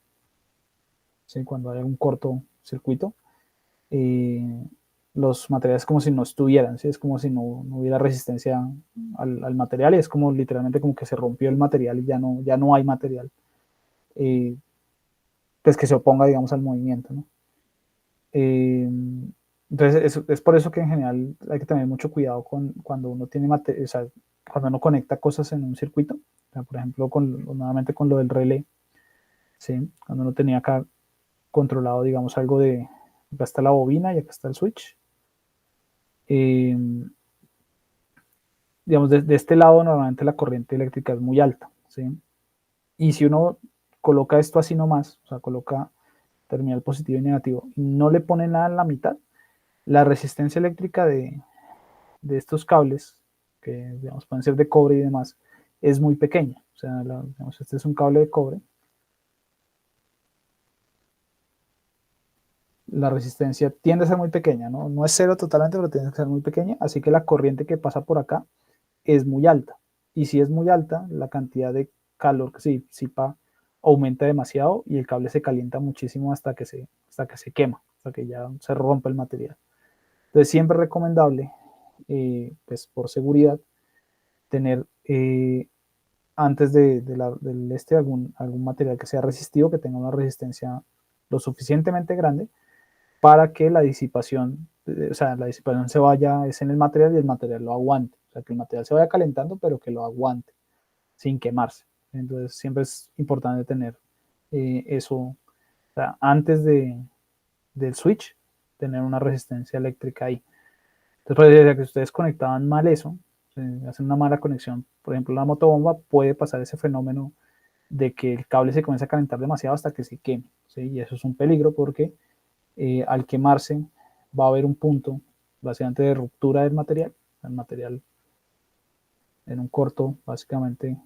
¿sí? Cuando hay un cortocircuito, eh, los materiales como si no estuvieran, ¿sí? Es como si no hubiera resistencia al material y es como literalmente como que se rompió el material y ya no hay material eh, pues que se oponga, digamos, al movimiento, ¿no? Eh, entonces, es por eso que en general hay que tener mucho cuidado cuando uno tiene o sea, cuando uno conecta cosas en un circuito, o sea, por ejemplo, nuevamente con lo del relé, ¿sí? Cuando uno tenía acá controlado, digamos, algo acá está la bobina y acá está el switch. Eh, digamos, de este lado normalmente la corriente eléctrica es muy alta, ¿sí? Y si uno coloca esto así nomás, o sea, coloca terminal positivo y negativo, y no le pone nada en la mitad, la resistencia eléctrica de estos cables, que digamos, pueden ser de cobre y demás, es muy pequeña. O sea, digamos, este es un cable de cobre. La resistencia tiende a ser muy pequeña, ¿no? No es cero totalmente, pero tiende a ser muy pequeña. Así que la corriente que pasa por acá es muy alta. Y si es muy alta, la cantidad de calor que se disipa aumenta demasiado y el cable se calienta muchísimo hasta que se quema, hasta que ya se rompe el material. Entonces, siempre es recomendable, pues por seguridad, tener antes del algún material que sea resistivo, que tenga una resistencia lo suficientemente grande para que la disipación, o sea, la disipación se vaya, es en el material y el material lo aguante. O sea, que el material se vaya calentando, pero que lo aguante sin quemarse. Entonces, siempre es importante tener eso, o sea, antes del switch, tener una resistencia eléctrica ahí. Entonces, parece que ustedes conectaban mal eso, hacen una mala conexión, por ejemplo, la motobomba, puede pasar ese fenómeno de que el cable se comienza a calentar demasiado hasta que se queme, ¿sí? Y eso es un peligro porque al quemarse va a haber un punto básicamente de ruptura del material. El material en un corto básicamente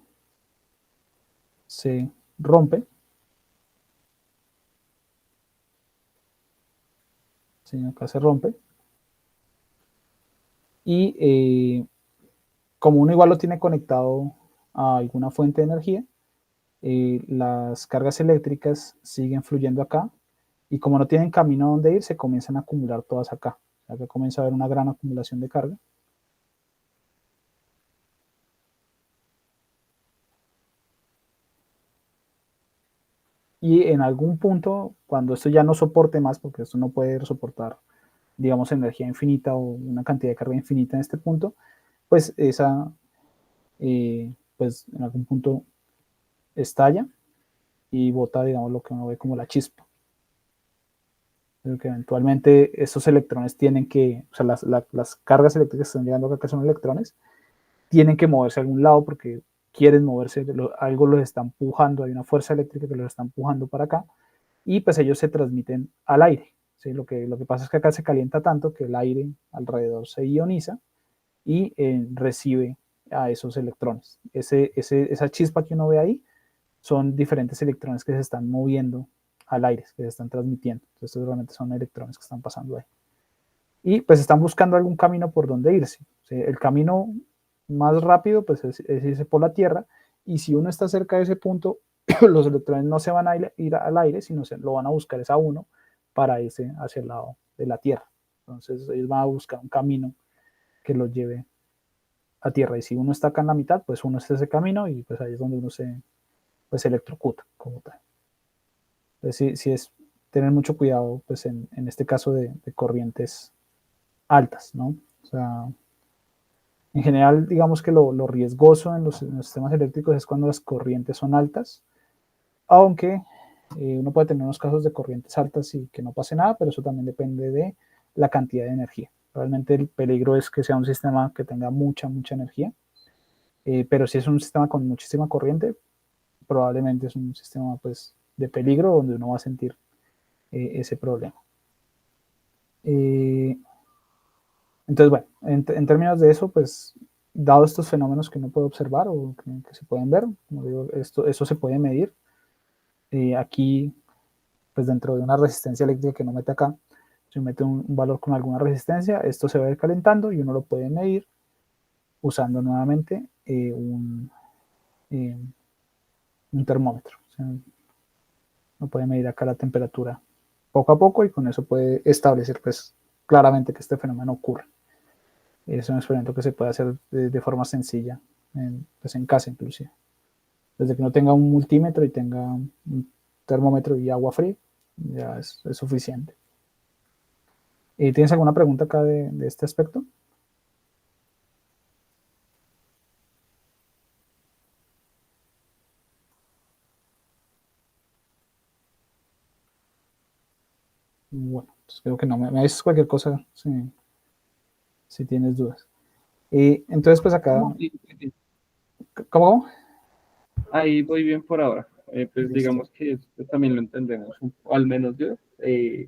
se rompe, ¿sí? Acá se rompe y como uno igual lo tiene conectado a alguna fuente de energía, las cargas eléctricas siguen fluyendo acá, y como no tienen camino donde ir, se comienzan a acumular todas acá. Acá comienza a haber una gran acumulación de carga. Y en algún punto, cuando esto ya no soporte más, porque esto no puede soportar, digamos, energía infinita o una cantidad de carga infinita en este punto, pues esa, pues en algún punto estalla y bota, digamos, lo que uno ve como la chispa. Porque eventualmente esos electrones tienen que, o sea, las cargas eléctricas que están llegando acá, que son electrones, tienen que moverse a algún lado porque quieren moverse, algo los está empujando, hay una fuerza eléctrica que los está empujando para acá, y pues ellos se transmiten al aire. ¿Sí? Lo que pasa es que acá se calienta tanto que el aire alrededor se ioniza y recibe a esos electrones. Esa chispa que uno ve ahí son diferentes electrones que se están moviendo al aire, que se están transmitiendo. Entonces, estos realmente son electrones que están pasando ahí. Y pues están buscando algún camino por donde irse. ¿Sí? El camino más rápido pues es irse por la Tierra, y si uno está cerca de ese punto, los electrones no se van a ir al aire, sino lo van a buscar es a uno para irse hacia el lado de la Tierra. Entonces ellos van a buscar un camino que los lleve a Tierra, y si uno está acá en la mitad, pues uno está ese camino, y pues ahí es donde uno se electrocuta como tal. Entonces sí es tener mucho cuidado pues en este caso de corrientes altas, ¿no? O sea, en general, digamos que lo riesgoso en los sistemas eléctricos es cuando las corrientes son altas, aunque uno puede tener unos casos de corrientes altas y que no pase nada, pero eso también depende de la cantidad de energía. Realmente el peligro es que sea un sistema que tenga mucha energía, pero si es un sistema con muchísima corriente, probablemente es un sistema pues de peligro donde uno va a sentir ese problema. Entonces, bueno, en términos de eso, pues, dado estos fenómenos que uno puede observar o que se pueden ver, como digo, eso se puede medir. Aquí, pues dentro de una resistencia eléctrica que no mete acá, se mete un valor con alguna resistencia, esto se va a ir calentando y uno lo puede medir usando nuevamente eh, un termómetro. O sea, uno puede medir acá la temperatura poco a poco y con eso puede establecer pues claramente que este fenómeno ocurre. Es un experimento que se puede hacer de forma sencilla, pues en casa inclusive. Desde que no tenga un multímetro y tenga un termómetro y agua fría, ya es suficiente. ¿Tienes alguna pregunta acá de este aspecto? Bueno, pues creo que no. Me dices cualquier cosa si tienes dudas. Entonces, pues acá, No, sí, sí, sí. ¿cómo? Ahí voy bien por ahora. Pues Listo. digamos que esto también lo entendemos, al menos yo.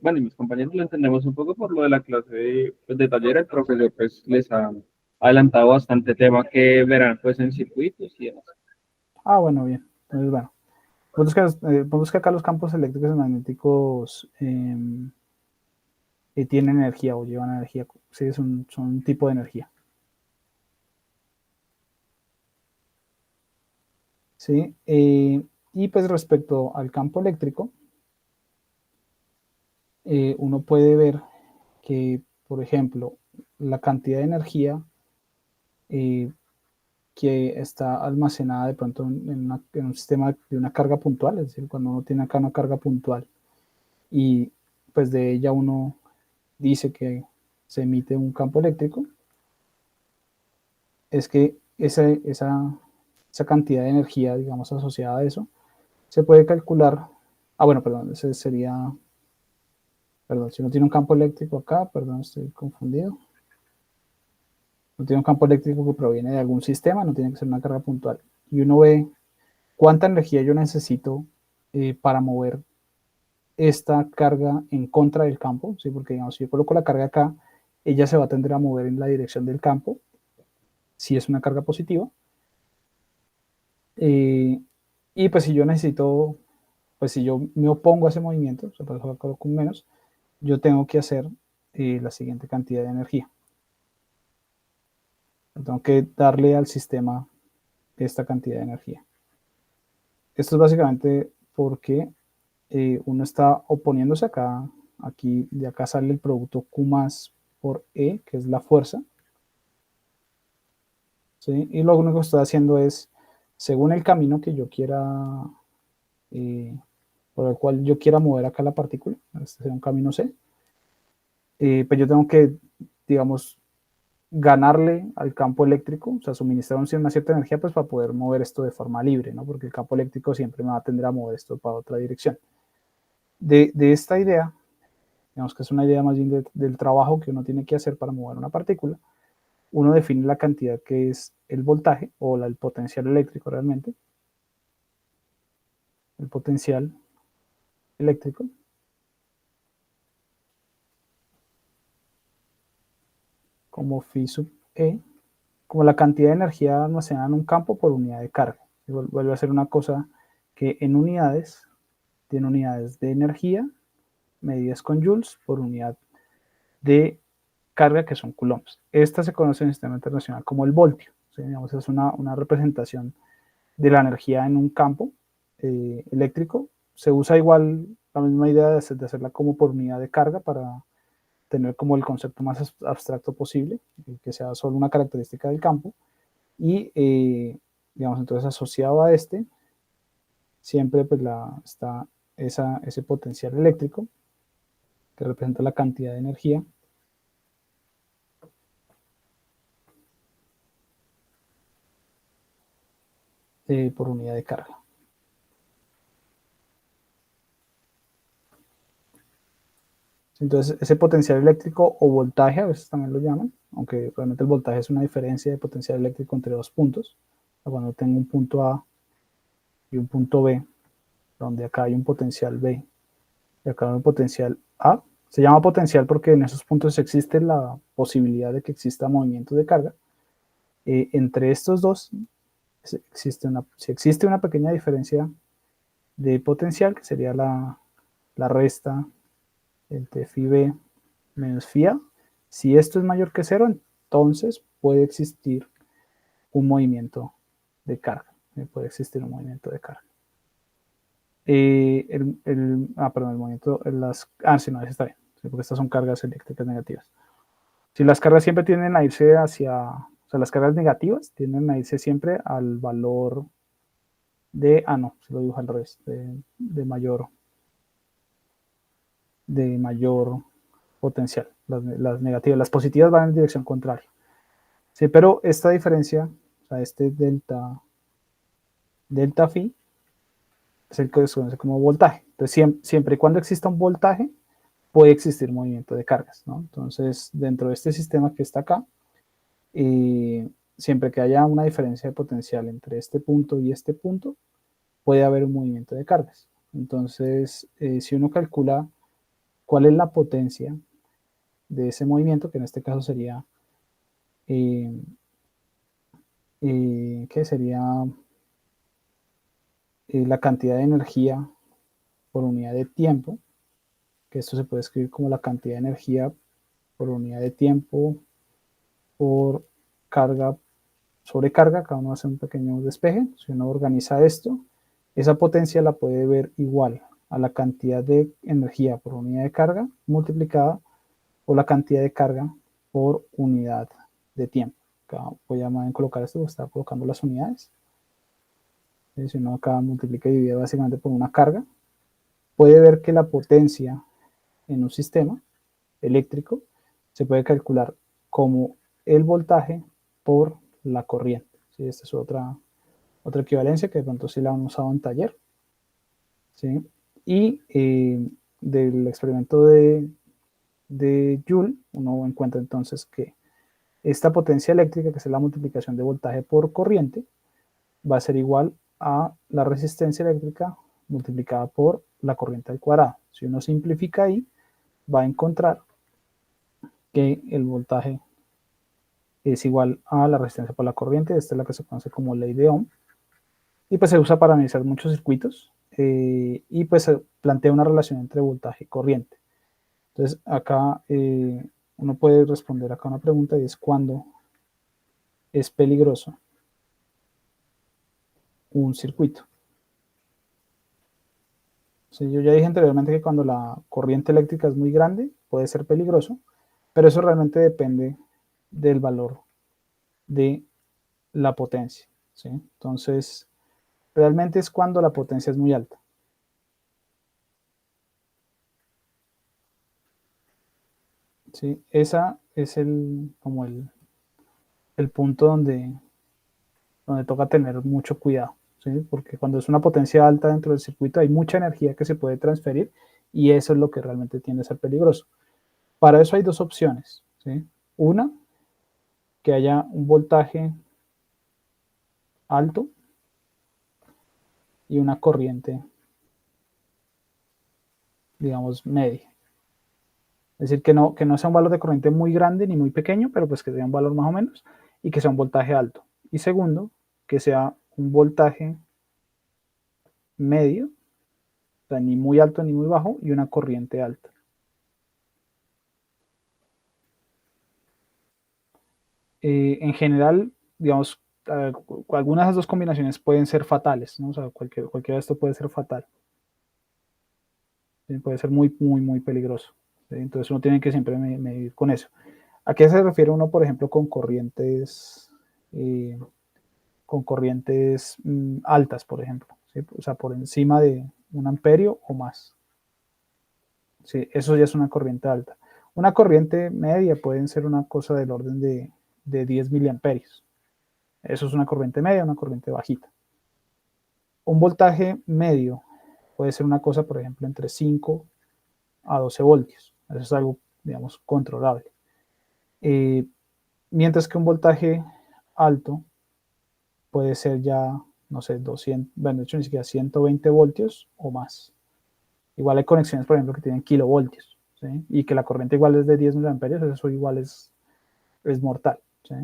Bueno, y mis compañeros lo entendemos un poco por lo de la clase de taller. El profesor pues les ha adelantado bastante tema que verán pues en circuitos y demás. Ah, bueno, bien. Entonces, bueno. Pues que acá los campos eléctricos y magnéticos tienen energía o llevan energía. Sí, son un tipo de energía. ¿Sí? Y pues respecto al campo eléctrico, uno puede ver que, por ejemplo, la cantidad de energía eh, que está almacenada de pronto en un sistema de una carga puntual, es decir, cuando uno tiene acá una carga puntual y pues de ella uno dice que se emite un campo eléctrico, es que esa cantidad de energía, digamos, asociada a eso, se puede calcular. Bueno, perdón, ese sería, perdón, si uno tiene un campo eléctrico acá, perdón, estoy confundido. No tiene un campo eléctrico que proviene de algún sistema, no tiene que ser una carga puntual. Y uno ve cuánta energía yo necesito para mover esta carga en contra del campo, ¿sí? Porque digamos, si yo coloco la carga acá, ella se va a tender a mover en la dirección del campo, si es una carga positiva. Eh, y pues si yo necesito, pues si yo me opongo a ese movimiento, o sea, por eso coloco un menos, yo tengo que hacer la siguiente cantidad de energía. Tengo que darle al sistema esta cantidad de energía. Esto es básicamente porque uno está oponiéndose acá, aquí, de acá sale el producto Q más por E, que es la fuerza, ¿sí? Y lo único que estoy haciendo es, según el camino que yo quiera, por el cual yo quiera mover acá la partícula, este sería un camino C, pues yo tengo que, digamos, ganarle al campo eléctrico, o sea, suministrar una cierta energía pues para poder mover esto de forma libre, ¿no? Porque el campo eléctrico siempre me va a tender a mover esto para otra dirección. De esta idea, digamos que es una idea más bien del trabajo que uno tiene que hacer para mover una partícula, uno define la cantidad que es el voltaje o el potencial eléctrico realmente, el potencial eléctrico, como phi sub E, como la cantidad de energía almacenada en un campo por unidad de carga. Vuelve a ser una cosa que en unidades tiene unidades de energía medidas con joules por unidad de carga, que son coulombs. Esta se conoce en el sistema internacional como el voltio. ¿Sí? Digamos, es una representación de la energía en un campo eléctrico. Se usa igual la misma idea de hacerla como por unidad de carga para tener como el concepto más abstracto posible, que sea solo una característica del campo. Y, digamos, entonces asociado a este, siempre pues está ese potencial eléctrico, que representa la cantidad de energía por unidad de carga. Entonces, ese potencial eléctrico o voltaje, a veces también lo llaman, aunque realmente el voltaje es una diferencia de potencial eléctrico entre dos puntos. Cuando tengo un punto A y un punto B, donde acá hay un potencial B y acá hay un potencial A, se llama potencial porque en esos puntos existe la posibilidad de que exista movimiento de carga. Entre estos dos, si existe una pequeña diferencia de potencial, que sería la resta entre phi b menos phi a. Si esto es mayor que cero, entonces puede existir un movimiento de carga. Puede existir un movimiento de carga. Perdón, el movimiento, sí, no, está bien, sí, porque estas son cargas eléctricas negativas. Si las cargas siempre tienden a irse hacia, o sea, las cargas negativas tienden a irse siempre al valor no, se lo dibujo al revés, de mayor potencial. Las negativas, las positivas van en dirección contraria. Sí, pero esta diferencia, o sea, este delta phi, es el que se conoce como voltaje. Entonces, siempre y cuando exista un voltaje, puede existir movimiento de cargas, ¿no? Entonces, dentro de este sistema que está acá, siempre que haya una diferencia de potencial entre este punto y este punto, puede haber un movimiento de cargas. Entonces, si uno calcula cuál es la potencia de ese movimiento, que en este caso sería, ¿qué sería? La cantidad de energía por unidad de tiempo, que esto se puede escribir como la cantidad de energía por unidad de tiempo por carga sobre carga, cada uno hace un pequeño despeje. Si uno organiza esto, esa potencia la puede ver igual a la cantidad de energía por unidad de carga multiplicada por la cantidad de carga por unidad de tiempo. Acá voy a colocar esto, voy a estar colocando las unidades. Si uno acá multiplica y divide básicamente por una carga, puede ver que la potencia en un sistema eléctrico se puede calcular como el voltaje por la corriente. ¿Sí? Esta es otra equivalencia que de pronto sí la han usado en taller. ¿Sí? Y del experimento de Joule, uno encuentra entonces que esta potencia eléctrica, que es la multiplicación de voltaje por corriente, va a ser igual a la resistencia eléctrica multiplicada por la corriente al cuadrado. Si uno simplifica ahí, va a encontrar que el voltaje es igual a la resistencia por la corriente. Esta es la que se conoce como ley de Ohm. Y pues se usa para analizar muchos circuitos y pues se plantea una relación entre voltaje y corriente. Entonces acá uno puede responder acá una pregunta y es ¿cuándo es peligroso un circuito? Sí, yo ya dije anteriormente que cuando la corriente eléctrica es muy grande puede ser peligroso, pero eso realmente depende del valor de la potencia, ¿sí? Entonces, realmente es cuando la potencia es muy alta. ¿Sí? Esa es como el punto donde toca tener mucho cuidado, ¿sí? Porque cuando es una potencia alta dentro del circuito hay mucha energía que se puede transferir y eso es lo que realmente tiende a ser peligroso. Para eso hay dos opciones, ¿sí? Una, que haya un voltaje alto y una corriente, digamos, media. Es decir, que no sea un valor de corriente muy grande ni muy pequeño, pero pues que sea un valor más o menos y que sea un voltaje alto. Y segundo, que sea un voltaje medio, o sea, ni muy alto ni muy bajo, y una corriente alta. En general, digamos, algunas de esas dos combinaciones pueden ser fatales, ¿no? O sea, cualquiera de esto puede ser fatal. ¿Sí? Puede ser muy, muy, muy peligroso. ¿Sí? Entonces uno tiene que siempre medir con eso. ¿A qué se refiere uno, por ejemplo, con corrientes altas, por ejemplo? ¿Sí? O sea, por encima de 1 amperio o más. Sí, eso ya es una corriente alta. Una corriente media pueden ser una cosa del orden de 10 miliamperios. Eso es una corriente media, una corriente bajita. Un voltaje medio puede ser una cosa, por ejemplo, entre 5 a 12 voltios. Eso es algo, digamos, controlable. Eh, Mientras que un voltaje alto puede ser ya, no sé, 200, bueno, de hecho ni siquiera 120 voltios o más. Igual hay conexiones, por ejemplo, que tienen kilovoltios, ¿sí? Y que la corriente igual es de 10 miliamperios, eso igual es mortal, ¿sí?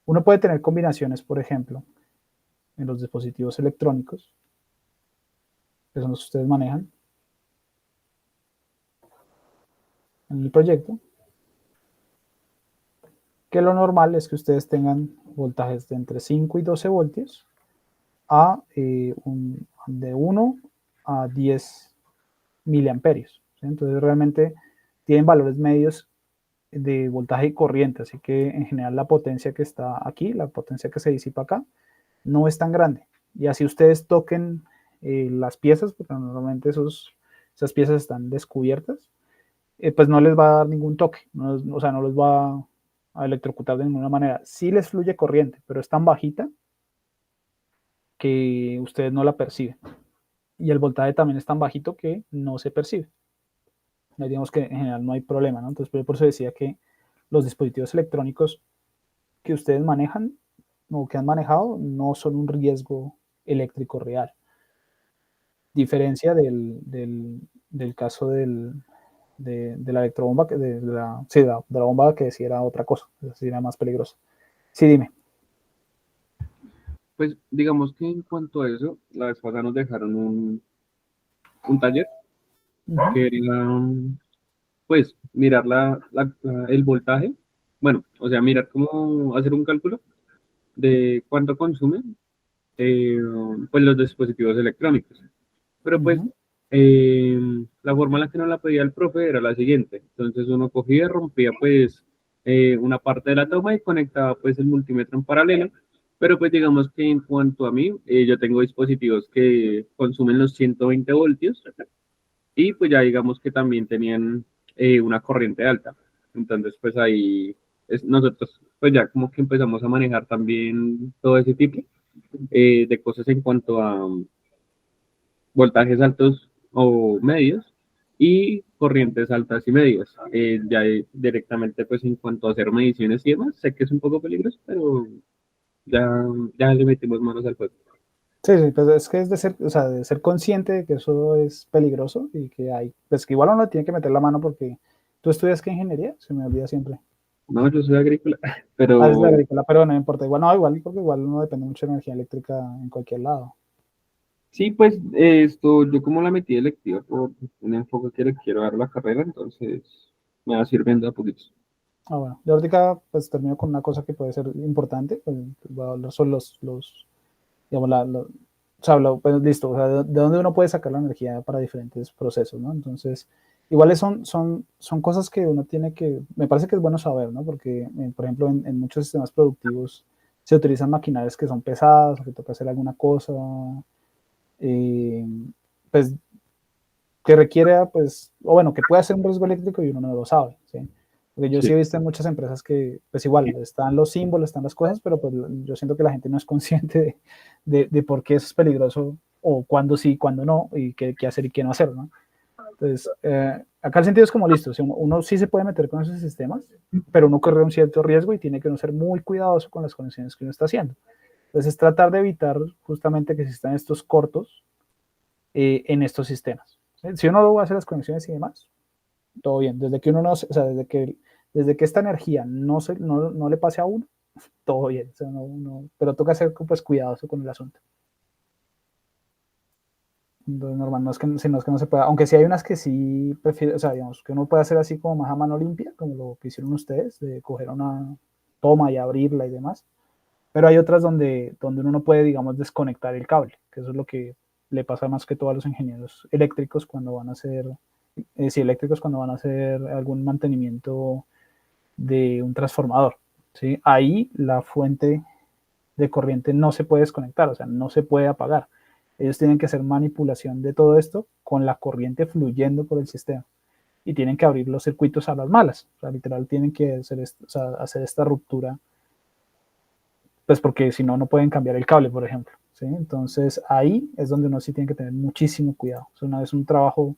Uno puede tener combinaciones, por ejemplo, en los dispositivos electrónicos, que son los que ustedes manejan en el proyecto, que lo normal es que ustedes tengan voltajes de entre 5 y 12 voltios a de 1 a 10 miliamperios, ¿sí? Entonces realmente tienen valores medios de voltaje y corriente, así que en general la potencia que está aquí, la potencia que se disipa acá, no es tan grande. Y así ustedes toquen las piezas, porque normalmente esas piezas están descubiertas, pues no les va a dar ningún toque, no, o sea, no los va a electrocutar de ninguna manera. Sí les fluye corriente, pero es tan bajita que ustedes no la perciben. Y el voltaje también es tan bajito que no se percibe. Digamos que en general no hay problema, ¿no? Entonces, por eso decía que los dispositivos electrónicos que ustedes manejan o que han manejado no son un riesgo eléctrico real. Diferencia del caso de la electrobomba, sí, de la bomba que sí era otra cosa, sí era más peligrosa. Sí, dime. Pues digamos que en cuanto a eso, la vez pasada nos dejaron un taller Uh -huh. que era, pues, mirar el voltaje. Bueno, o sea, mirar cómo hacer un cálculo de cuánto consumen eh, pues los dispositivos electrónicos. Pero Uh pues -huh. la forma en la que nos la pedía el profe era la siguiente. Entonces uno cogía, rompía pues una parte de la toma y conectaba pues el multímetro en paralelo. Pero pues digamos que en cuanto a mí, yo tengo dispositivos que consumen los 120 voltios y pues ya digamos que también tenían una corriente alta. Entonces pues ahí nosotros pues ya como que empezamos a manejar también todo ese tipo de cosas en cuanto a voltajes altos o medios y corrientes altas y medias. Ya directamente pues en cuanto a hacer mediciones y demás, sé que es un poco peligroso, pero ya, ya le metimos manos al fuego. Sí, sí, pues es que es de ser, o sea, de ser consciente de que eso es peligroso y que hay, pues que igual uno tiene que meter la mano porque tú estudias qué ingeniería, se me olvida siempre. No, yo soy agrícola, Ah, es la pero agrícola, pero no importa, igual no, igual, porque igual uno depende mucho de energía eléctrica en cualquier lado. sí, pues esto, yo como la metí electiva por un enfoque que le quiero dar a la carrera, entonces me va sirviendo a poquitos. Ah, bueno, yo ahorita pues termino con una cosa que puede ser importante, pues, son digamos, o sea, pues listo, o sea, de dónde uno puede sacar la energía para diferentes procesos, ¿no? Entonces, iguales son cosas que uno tiene que, me parece que es bueno saber, ¿no? Porque, por ejemplo, en muchos sistemas productivos se utilizan maquinarias que son pesadas, o que toca hacer alguna cosa, eh, pues, que requiera, pues, o bueno, que pueda ser un riesgo eléctrico y uno no lo sabe, ¿sí? Porque yo sí Sí, he visto en muchas empresas que, pues igual, están los símbolos, están las cosas, pero pues yo siento que la gente no es consciente de por qué eso es peligroso, o cuándo sí, cuándo no, y qué hacer y qué no hacer, ¿no? Entonces, acá el sentido es como listo, si uno sí se puede meter con esos sistemas, pero uno corre un cierto riesgo y tiene que uno ser muy cuidadoso con las conexiones que uno está haciendo. Entonces, es tratar de evitar justamente que existan estos cortos en estos sistemas. ¿Sí? Si uno hace las conexiones y demás, todo bien. Desde que uno no, o sea, desde que esta energía no le pase a uno, todo bien. O sea, pero toca ser pues cuidadoso con el asunto. Entonces, normal, no es que no se pueda, aunque sí hay unas que sí prefiero, o sea, digamos, que uno puede hacer así como más a mano limpia, como lo que hicieron ustedes, de coger una toma y abrirla y demás, pero hay otras donde uno no puede, digamos, desconectar el cable, que eso es lo que le pasa más que todo a los ingenieros eléctricos cuando van a hacer, sí, eléctricos cuando van a hacer algún mantenimiento de un transformador, ¿sí? Ahí la fuente de corriente no se puede desconectar, o sea, no se puede apagar. Ellos tienen que hacer manipulación de todo esto con la corriente fluyendo por el sistema y tienen que abrir los circuitos a las malas. O sea, literal tienen que hacer esta ruptura, pues porque si no, no pueden cambiar el cable, por ejemplo. ¿Sí? Entonces ahí es donde uno sí tiene que tener muchísimo cuidado. Es un trabajo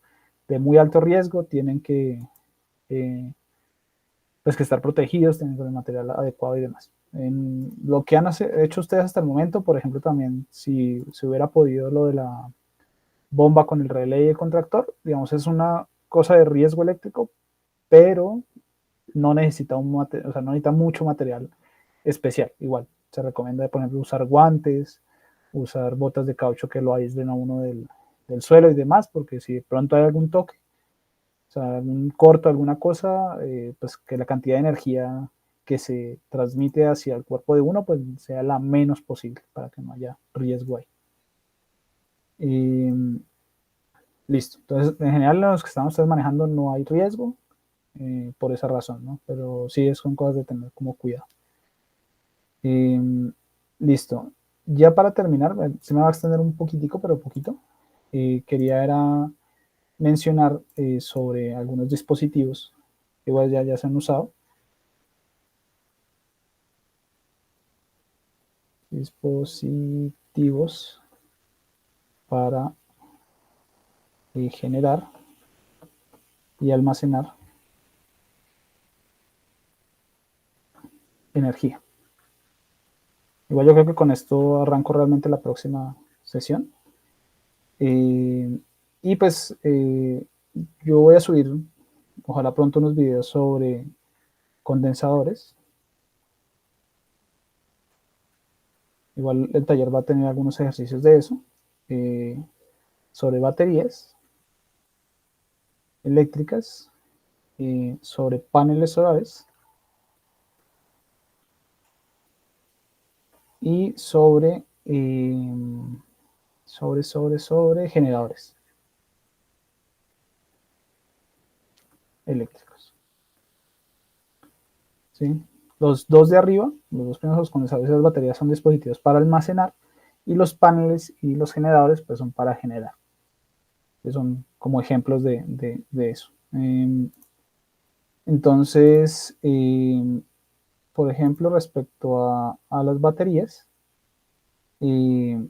de muy alto riesgo, tienen eh, pues que estar protegidos, tienen el material adecuado y demás. En lo que han hecho ustedes hasta el momento, por ejemplo, también si se hubiera podido lo de la bomba con el relé y el contractor, digamos, es una cosa de riesgo eléctrico, pero no necesita o sea, no necesita mucho material especial. Igual, se recomienda, por ejemplo, usar guantes, usar botas de caucho que lo aíslen a uno del suelo y demás, porque si de pronto hay algún toque, o sea, algún corto, alguna cosa, pues que la cantidad de energía que se transmite hacia el cuerpo de uno, pues sea la menos posible para que no haya riesgo ahí. Listo. Entonces, en general, los que estamos manejando no hay riesgo por esa razón, ¿no? Pero sí son cosas de tener como cuidado. Eh, listo. Ya para terminar, se me va a extender un poquitico, pero poquito. Quería era mencionar sobre algunos dispositivos que igual ya se han usado. Dispositivos para generar y almacenar energía. Igual yo creo que con esto arranco realmente la próxima sesión. Y pues yo voy a subir, ojalá pronto, unos videos sobre condensadores. Igual el taller va a tener algunos ejercicios de eso, sobre baterías eléctricas, sobre paneles solares y sobre generadores eléctricos. ¿Sí? Los dos de arriba, los dos primeros, los condensadores y las baterías, son dispositivos para almacenar, y los paneles y los generadores pues son para generar. Que son como ejemplos de eso. Entonces, por ejemplo, respecto a las baterías, yo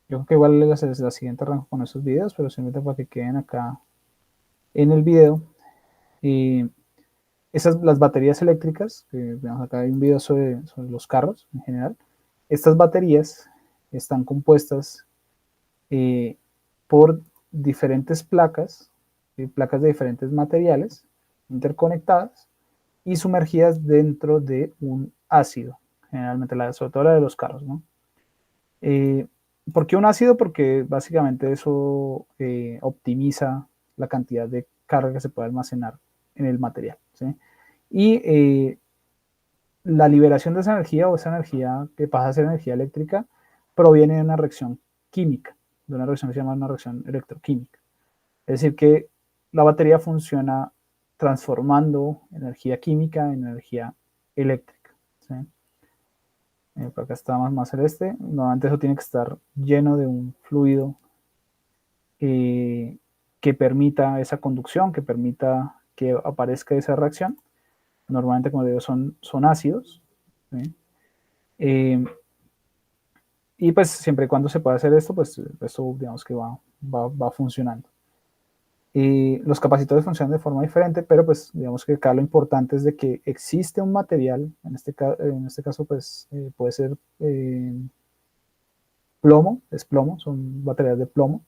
creo que igual la siguiente arranco con esos videos, pero simplemente para que queden acá en el video. Las baterías eléctricas, que veamos acá hay un video sobre los carros en general. Estas baterías están compuestas eh, por diferentes placas, placas de diferentes materiales interconectadas y sumergidas dentro de un ácido, generalmente sobre todo la de los carros, ¿no? ¿Por qué un ácido? Porque básicamente eso optimiza la cantidad de carga que se puede almacenar en el material, ¿sí? Y la liberación de esa energía, o esa energía que pasa a ser energía eléctrica, proviene de una reacción química, de una reacción que se llama una reacción electroquímica. Es decir, que la batería funciona transformando energía química en energía eléctrica. ¿Sí? Por acá está más celeste. Normalmente eso tiene que estar lleno de un fluido que permita esa conducción, que permita que aparezca esa reacción. Normalmente, como digo, son ácidos. ¿Sí? Y pues siempre y cuando se pueda hacer esto, pues esto digamos que va funcionando. Los capacitores funcionan de forma diferente, pero pues digamos que acá lo importante es de que existe un material, en este caso pues puede ser plomo, es plomo, son baterías de plomo,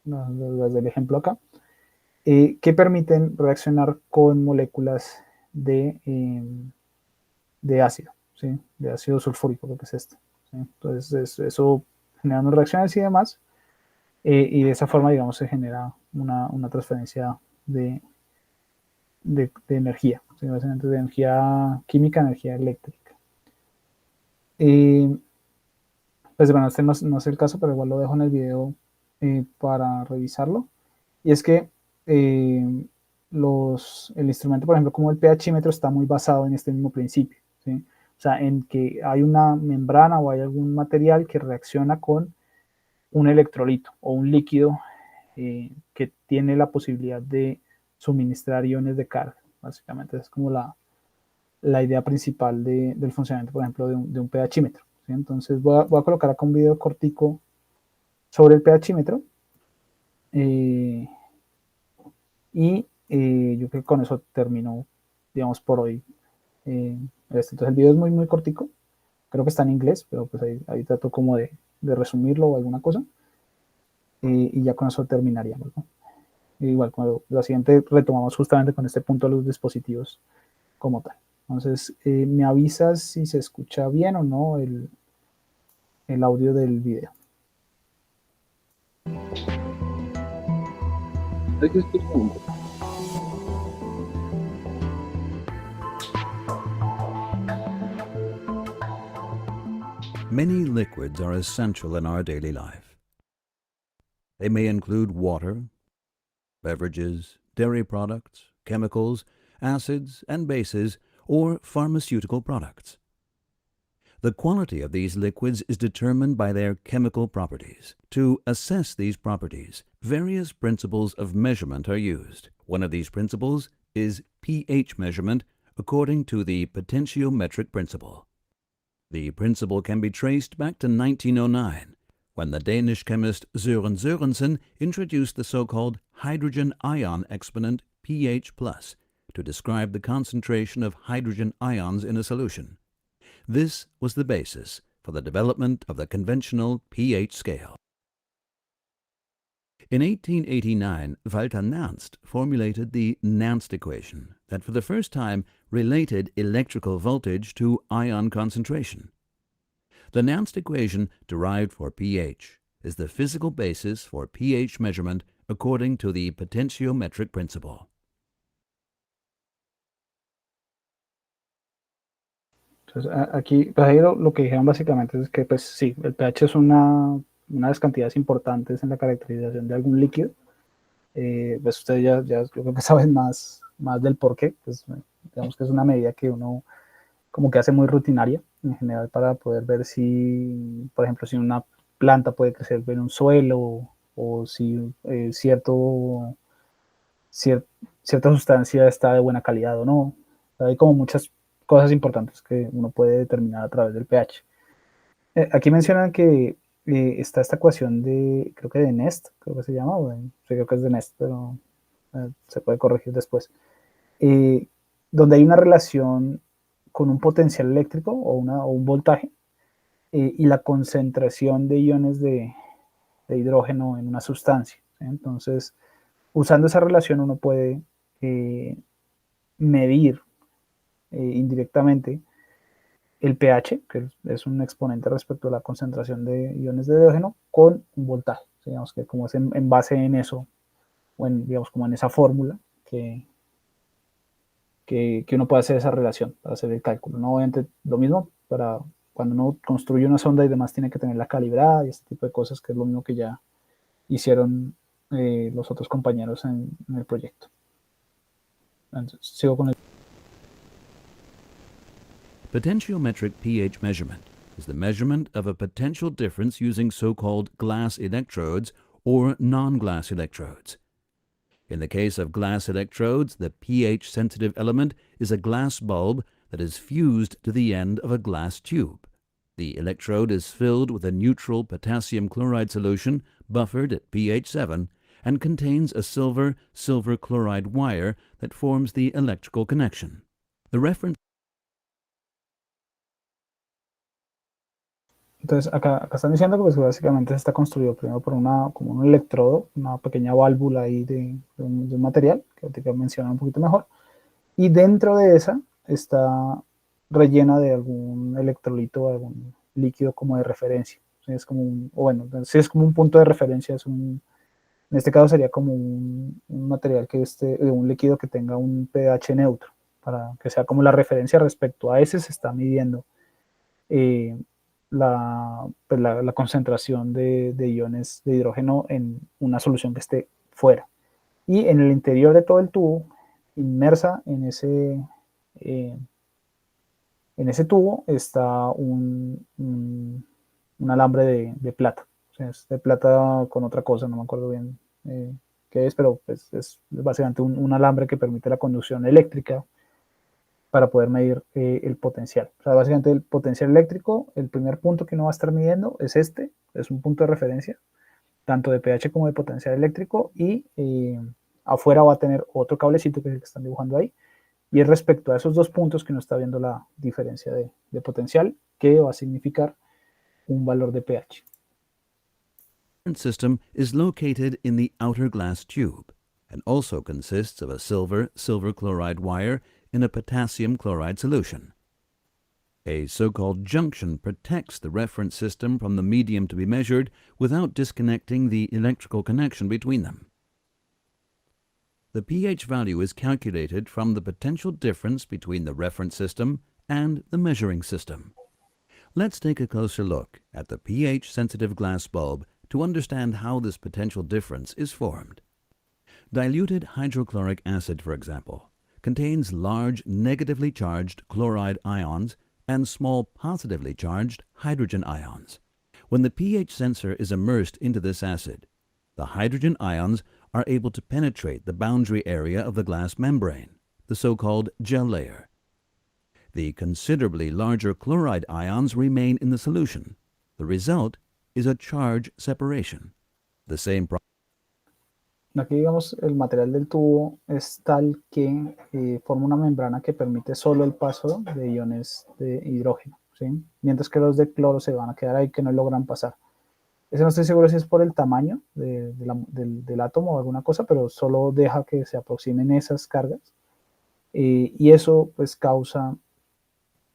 las del ejemplo acá, que permiten reaccionar con moléculas de ácido, ¿sí? De ácido sulfúrico, lo que es esto. ¿Sí? Entonces eso genera unas reacciones y demás, y de esa forma, digamos, se genera una transferencia de energía, ¿sí? Básicamente de energía química a energía eléctrica. Pues bueno, este no es el caso, pero igual lo dejo en el video para revisarlo. Y es que eh, el instrumento, por ejemplo, como el pHímetro, está muy basado en este mismo principio, ¿sí? O sea, en que hay una membrana o hay algún material que reacciona con un electrolito o un líquido que tiene la posibilidad de suministrar iones de carga. Básicamente es como la idea principal del funcionamiento, por ejemplo, de un pHímetro. ¿Sí? Entonces voy a colocar acá un video cortico sobre el pHímetro. Yo creo que con eso termino, digamos, por hoy. Entonces el video es muy cortico. Creo que está en inglés, pero pues ahí trato como de resumirlo o alguna cosa. Y ya con eso terminaríamos, ¿no? Igual, cuando la siguiente retomamos justamente con este punto de los dispositivos como tal. Entonces, me avisas si se escucha bien o no el audio del video. Hay que escuchar un poco. Many liquids are essential in our daily life. They may include water, beverages, dairy products, chemicals, acids and bases, or pharmaceutical products. The quality of these liquids is determined by their chemical properties. To assess these properties, various principles of measurement are used. One of these principles is pH measurement according to the potentiometric principle. The principle can be traced back to 1909, when the Danish chemist Søren Sørensen introduced the so-called hydrogen ion exponent pH+, to describe the concentration of hydrogen ions in a solution. This was the basis for the development of the conventional pH scale. In 1889, Walther Nernst formulated the Nernst equation that for the first time related electrical voltage to ion concentration. The Nernst equation derived for pH is the physical basis for pH measurement according to the potentiometric principle. Entonces, aquí, pues ahí lo que dijeron básicamente es que, pues sí, el pH es una de las cantidades importantes en la caracterización de algún líquido. Pues ustedes ya yo creo que saben más del por qué. Pues, digamos que es una medida que uno como que hace muy rutinaria en general para poder ver si, por ejemplo, si una planta puede crecer en un suelo o si cierta sustancia está de buena calidad o no. Hay como muchas cosas importantes que uno puede determinar a través del pH. Aquí mencionan que está esta ecuación creo que de Nest, creo que se llama, sí, creo que es de Nest, pero se puede corregir después, eh, donde hay una relación con un potencial eléctrico o un voltaje y la concentración de iones de hidrógeno en una sustancia. ¿Sí? Entonces, usando esa relación uno puede medir indirectamente el pH, que es un exponente respecto a la concentración de iones de hidrógeno, con un voltaje. Digamos que como es en base en eso, o digamos como en esa fórmula, que uno puede hacer esa relación para hacer el cálculo. No obviamente lo mismo para cuando uno construye una sonda y demás tiene que tenerla calibrada y este tipo de cosas, que es lo mismo que ya hicieron los otros compañeros en el proyecto. Entonces, sigo con el... Potentiometric pH measurement is the measurement of a potential difference using so-called glass electrodes or non-glass electrodes. In the case of glass electrodes, the pH-sensitive element is a glass bulb that is fused to the end of a glass tube. The electrode is filled with a neutral potassium chloride solution buffered at pH 7 and contains a silver chloride wire that forms the electrical connection. The reference Entonces, acá están diciendo que pues, básicamente está construido primero por como un electrodo, una pequeña válvula ahí de un material, que ahorita mencionan un poquito mejor, y dentro de esa está rellena de algún electrolito o algún líquido como de referencia. Es como si es como un punto de referencia, en este caso sería como un material un líquido que tenga un pH neutro, para que sea como la referencia respecto a ese se está midiendo la concentración de iones de hidrógeno en una solución que esté fuera. Y en el interior de todo el tubo, inmersa en ese tubo, está un alambre de plata. O sea, es de plata con otra cosa, no me acuerdo bien qué es, pero pues, es básicamente un alambre que permite la conducción eléctrica para poder medir el potencial. O sea, básicamente el potencial eléctrico, el primer punto que uno va a estar midiendo es es un punto de referencia, tanto de pH como de potencial eléctrico, y afuera va a tener otro cablecito que es el que están dibujando ahí, y es respecto a esos dos puntos que uno está viendo la diferencia de potencial, que va a significar un valor de pH. system is located in the outer glass tube and also consists of a silver chloride wire in a potassium chloride solution. A so-called junction protects the reference system from the medium to be measured without disconnecting the electrical connection between them. The pH value is calculated from the potential difference between the reference system and the measuring system. Let's take a closer look at the pH-sensitive glass bulb to understand how this potential difference is formed. Diluted hydrochloric acid, for example, contains large negatively charged chloride ions and small positively charged hydrogen ions. When the pH sensor is immersed into this acid, the hydrogen ions are able to penetrate the boundary area of the glass membrane, the so-called gel layer. The considerably larger chloride ions remain in the solution. The result is a charge separation. The same process. Aquí, digamos, el material del tubo es tal que forma una membrana que permite solo el paso de iones de hidrógeno, ¿sí? Mientras que los de cloro se van a quedar ahí, que no logran pasar. Eso no estoy seguro si es por el tamaño del átomo o alguna cosa, pero solo deja que se aproximen esas cargas. Y eso pues causa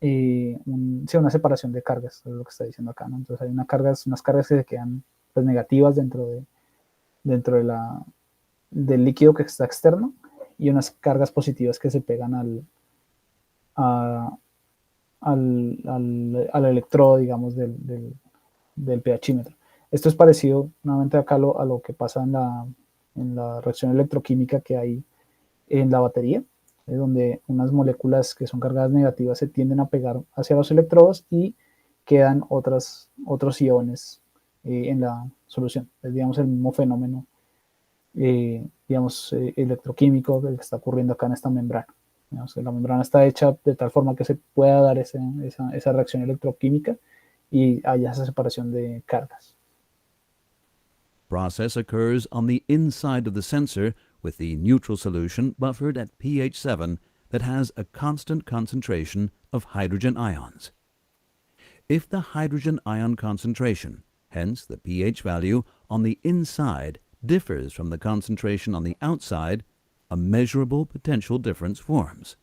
una separación de cargas, es lo que está diciendo acá, ¿no? Entonces hay unas cargas que se quedan pues, negativas dentro del líquido que está externo, y unas cargas positivas que se pegan al electrodo, digamos, del pHímetro. Esto es parecido nuevamente acá a lo que pasa en la reacción electroquímica que hay en la batería, donde unas moléculas que son cargadas negativas se tienden a pegar hacia los electrodos y quedan otros iones en la solución. Es, digamos, el mismo fenómeno electroquímico que está ocurriendo acá en esta membrana. Digamos, la membrana está hecha de tal forma que se pueda dar esa reacción electroquímica y haya esa separación de cargas. Process occurs on the inside of the sensor with the neutral solution buffered at pH 7 that has a constant concentration of hydrogen ions. If the hydrogen ion concentration, hence the pH value on the inside, differs from the concentration on the outside, a measurable potential difference forms.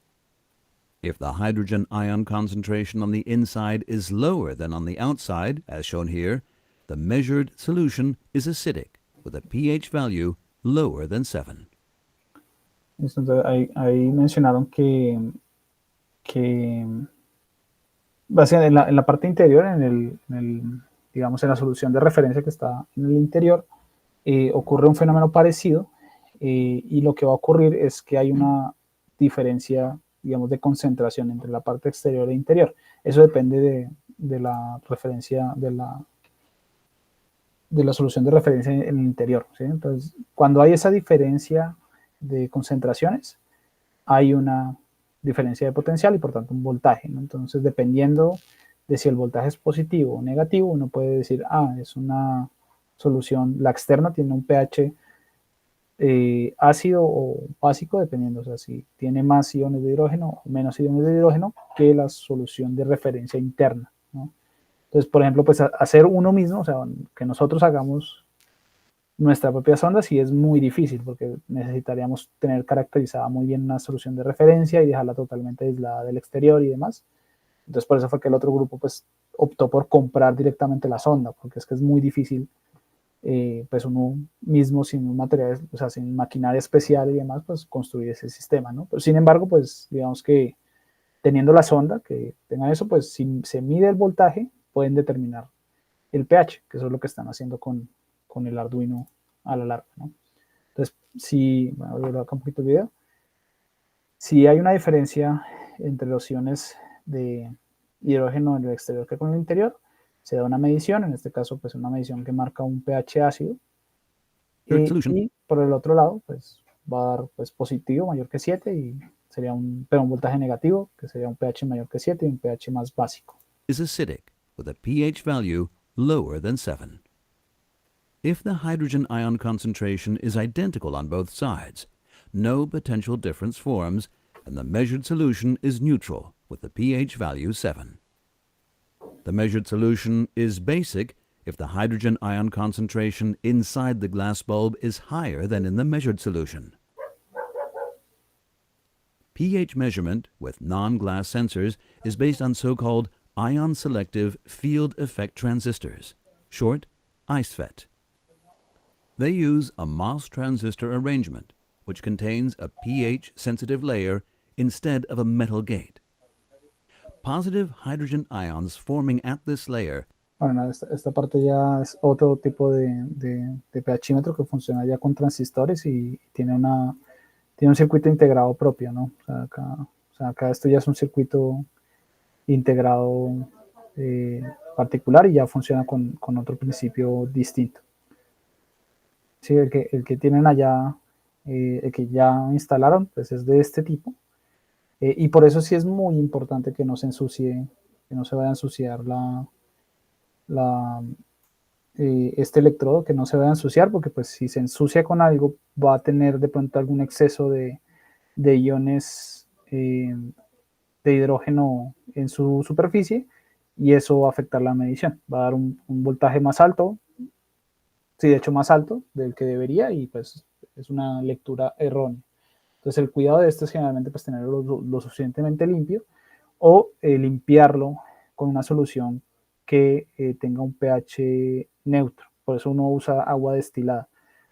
If the hydrogen ion concentration on the inside is lower than on the outside, as shown here, the measured solution is acidic with a pH value lower than 7. Entonces, ahí mencionaron que básicamente en la parte interior, digamos, en la solución de referencia que está en el interior, ocurre un fenómeno parecido, y lo que va a ocurrir es que hay una diferencia, digamos, de concentración entre la parte exterior e interior. Eso depende de la referencia, de la solución de referencia en el interior, ¿sí? Entonces, cuando hay esa diferencia de concentraciones, hay una diferencia de potencial y por tanto un voltaje, ¿no? Entonces, dependiendo de si el voltaje es positivo o negativo, uno puede decir, es una solución, la externa tiene un pH ácido o básico, dependiendo, o sea, si tiene más iones de hidrógeno o menos iones de hidrógeno que la solución de referencia interna, ¿no? Entonces, por ejemplo, pues hacer uno mismo, o sea, que nosotros hagamos nuestra propia sonda sí es muy difícil, porque necesitaríamos tener caracterizada muy bien una solución de referencia y dejarla totalmente aislada del exterior y demás. Entonces, por eso fue que el otro grupo pues optó por comprar directamente la sonda, porque es que es muy difícil, pues uno mismo sin materiales, o sea, sin maquinaria especial y demás, pues construir ese sistema, ¿no? Pero sin embargo, pues digamos que teniendo la sonda, que tenga eso, pues si se mide el voltaje, pueden determinar el pH, que eso es lo que están haciendo con el Arduino a la larga, ¿no? Entonces, si, bueno, voy a ver acá un poquito el video, si hay una diferencia entre los iones de hidrógeno en el exterior que con el interior, se da una medición, en este caso, pues una medición que marca un pH ácido, y por el otro lado, pues va a dar pues, positivo mayor que 7 y sería pero un voltaje negativo, que sería un pH mayor que 7 y un pH más básico. Is acidic with a pH value lower than 7. If the hydrogen ion concentration is identical on both sides, no potential difference forms and the measured solution is neutral with the pH value 7. The measured solution is basic if the hydrogen ion concentration inside the glass bulb is higher than in the measured solution. pH measurement with non-glass sensors is based on so-called ion-selective field effect transistors, short ISFET. They use a MOS transistor arrangement, which contains a pH-sensitive layer instead of a metal gate. Positive hydrogen ions forming at this layer. Bueno, esta parte ya es otro tipo de pHímetro que funciona ya con transistores y tiene un circuito integrado propio, ¿no? O sea, acá esto ya es un circuito integrado particular y ya funciona con otro principio distinto. Sí, el que tienen allá, el que ya instalaron, pues es de este tipo. Y por eso sí es muy importante que no se ensucie, que no se vaya a ensuciar este electrodo, que no se vaya a ensuciar, porque pues si se ensucia con algo va a tener de pronto algún exceso de iones de hidrógeno en su superficie y eso va a afectar la medición. Va a dar un voltaje más alto, sí, de hecho más alto del que debería y pues es una lectura errónea. Entonces el cuidado de esto es generalmente pues tenerlo lo suficientemente limpio o limpiarlo con una solución que tenga un pH neutro. Por eso uno usa agua destilada,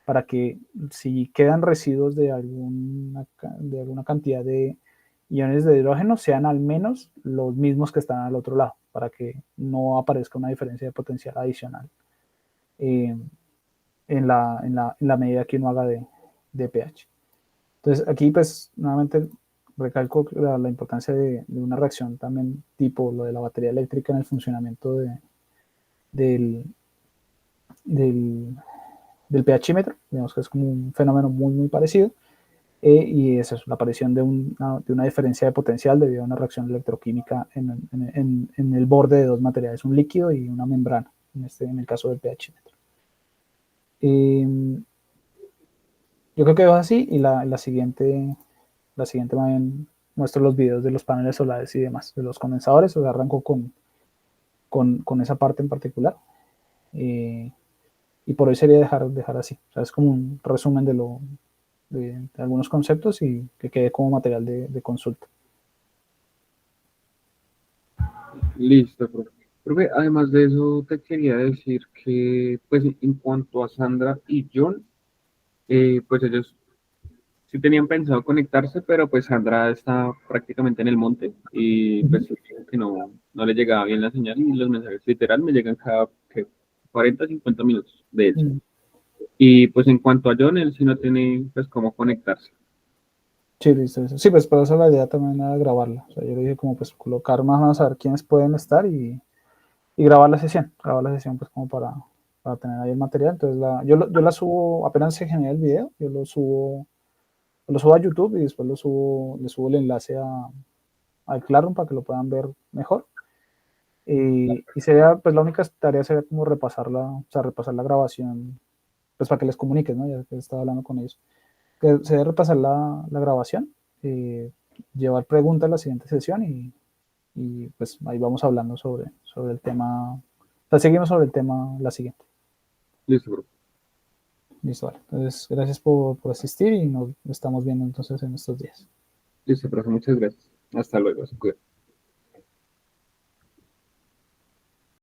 para que si quedan residuos de alguna cantidad de iones de hidrógeno, sean al menos los mismos que están al otro lado, para que no aparezca una diferencia de potencial adicional en la medida que uno haga de pH. Entonces aquí pues nuevamente recalco la importancia de una reacción también tipo lo de la batería eléctrica en el funcionamiento del pHímetro, digamos que es como un fenómeno muy parecido, y es eso, la aparición de una diferencia de potencial debido a una reacción electroquímica en el borde de dos materiales, un líquido y una membrana, en el caso del pHímetro. Yo creo que es así, y la siguiente más bien muestro los videos de los paneles solares y demás, de los condensadores, o sea, arranco con esa parte en particular. Y por hoy sería dejar así. O sea, es como un resumen de algunos conceptos y que quede como material de consulta. Listo, profe. Profe, además de eso, te quería decir que, pues, en cuanto a Sandra y John, pues ellos sí tenían pensado conectarse, pero pues Sandra está prácticamente en el monte y pues dijo que no le llegaba bien la señal y los mensajes literal me llegan cada 40, 50 minutos de hecho. Mm. Y pues en cuanto a John, él sí no tiene pues cómo conectarse. Sí, listo, listo. Sí, pues por eso la idea también era grabarla. O sea, yo le dije como pues colocar más o menos a ver quiénes pueden estar y grabar la sesión pues como para tener ahí el material. Entonces yo la subo, apenas se genera el video, lo subo a YouTube y después le subo el enlace al Classroom para que lo puedan ver mejor. Y sería, pues la única tarea sería como repasarla, o sea, repasar la grabación, pues para que les comuniques, ¿no? Ya que estaba hablando con ellos. Que se debe repasar la grabación, llevar preguntas a la siguiente sesión y pues ahí vamos hablando sobre el tema, o sea, seguimos sobre el tema la siguiente. Listo, bro. Listo, vale. Entonces, gracias por asistir y nos estamos viendo entonces en estos días. Listo, profe, muchas gracias. Hasta luego. Se cuida.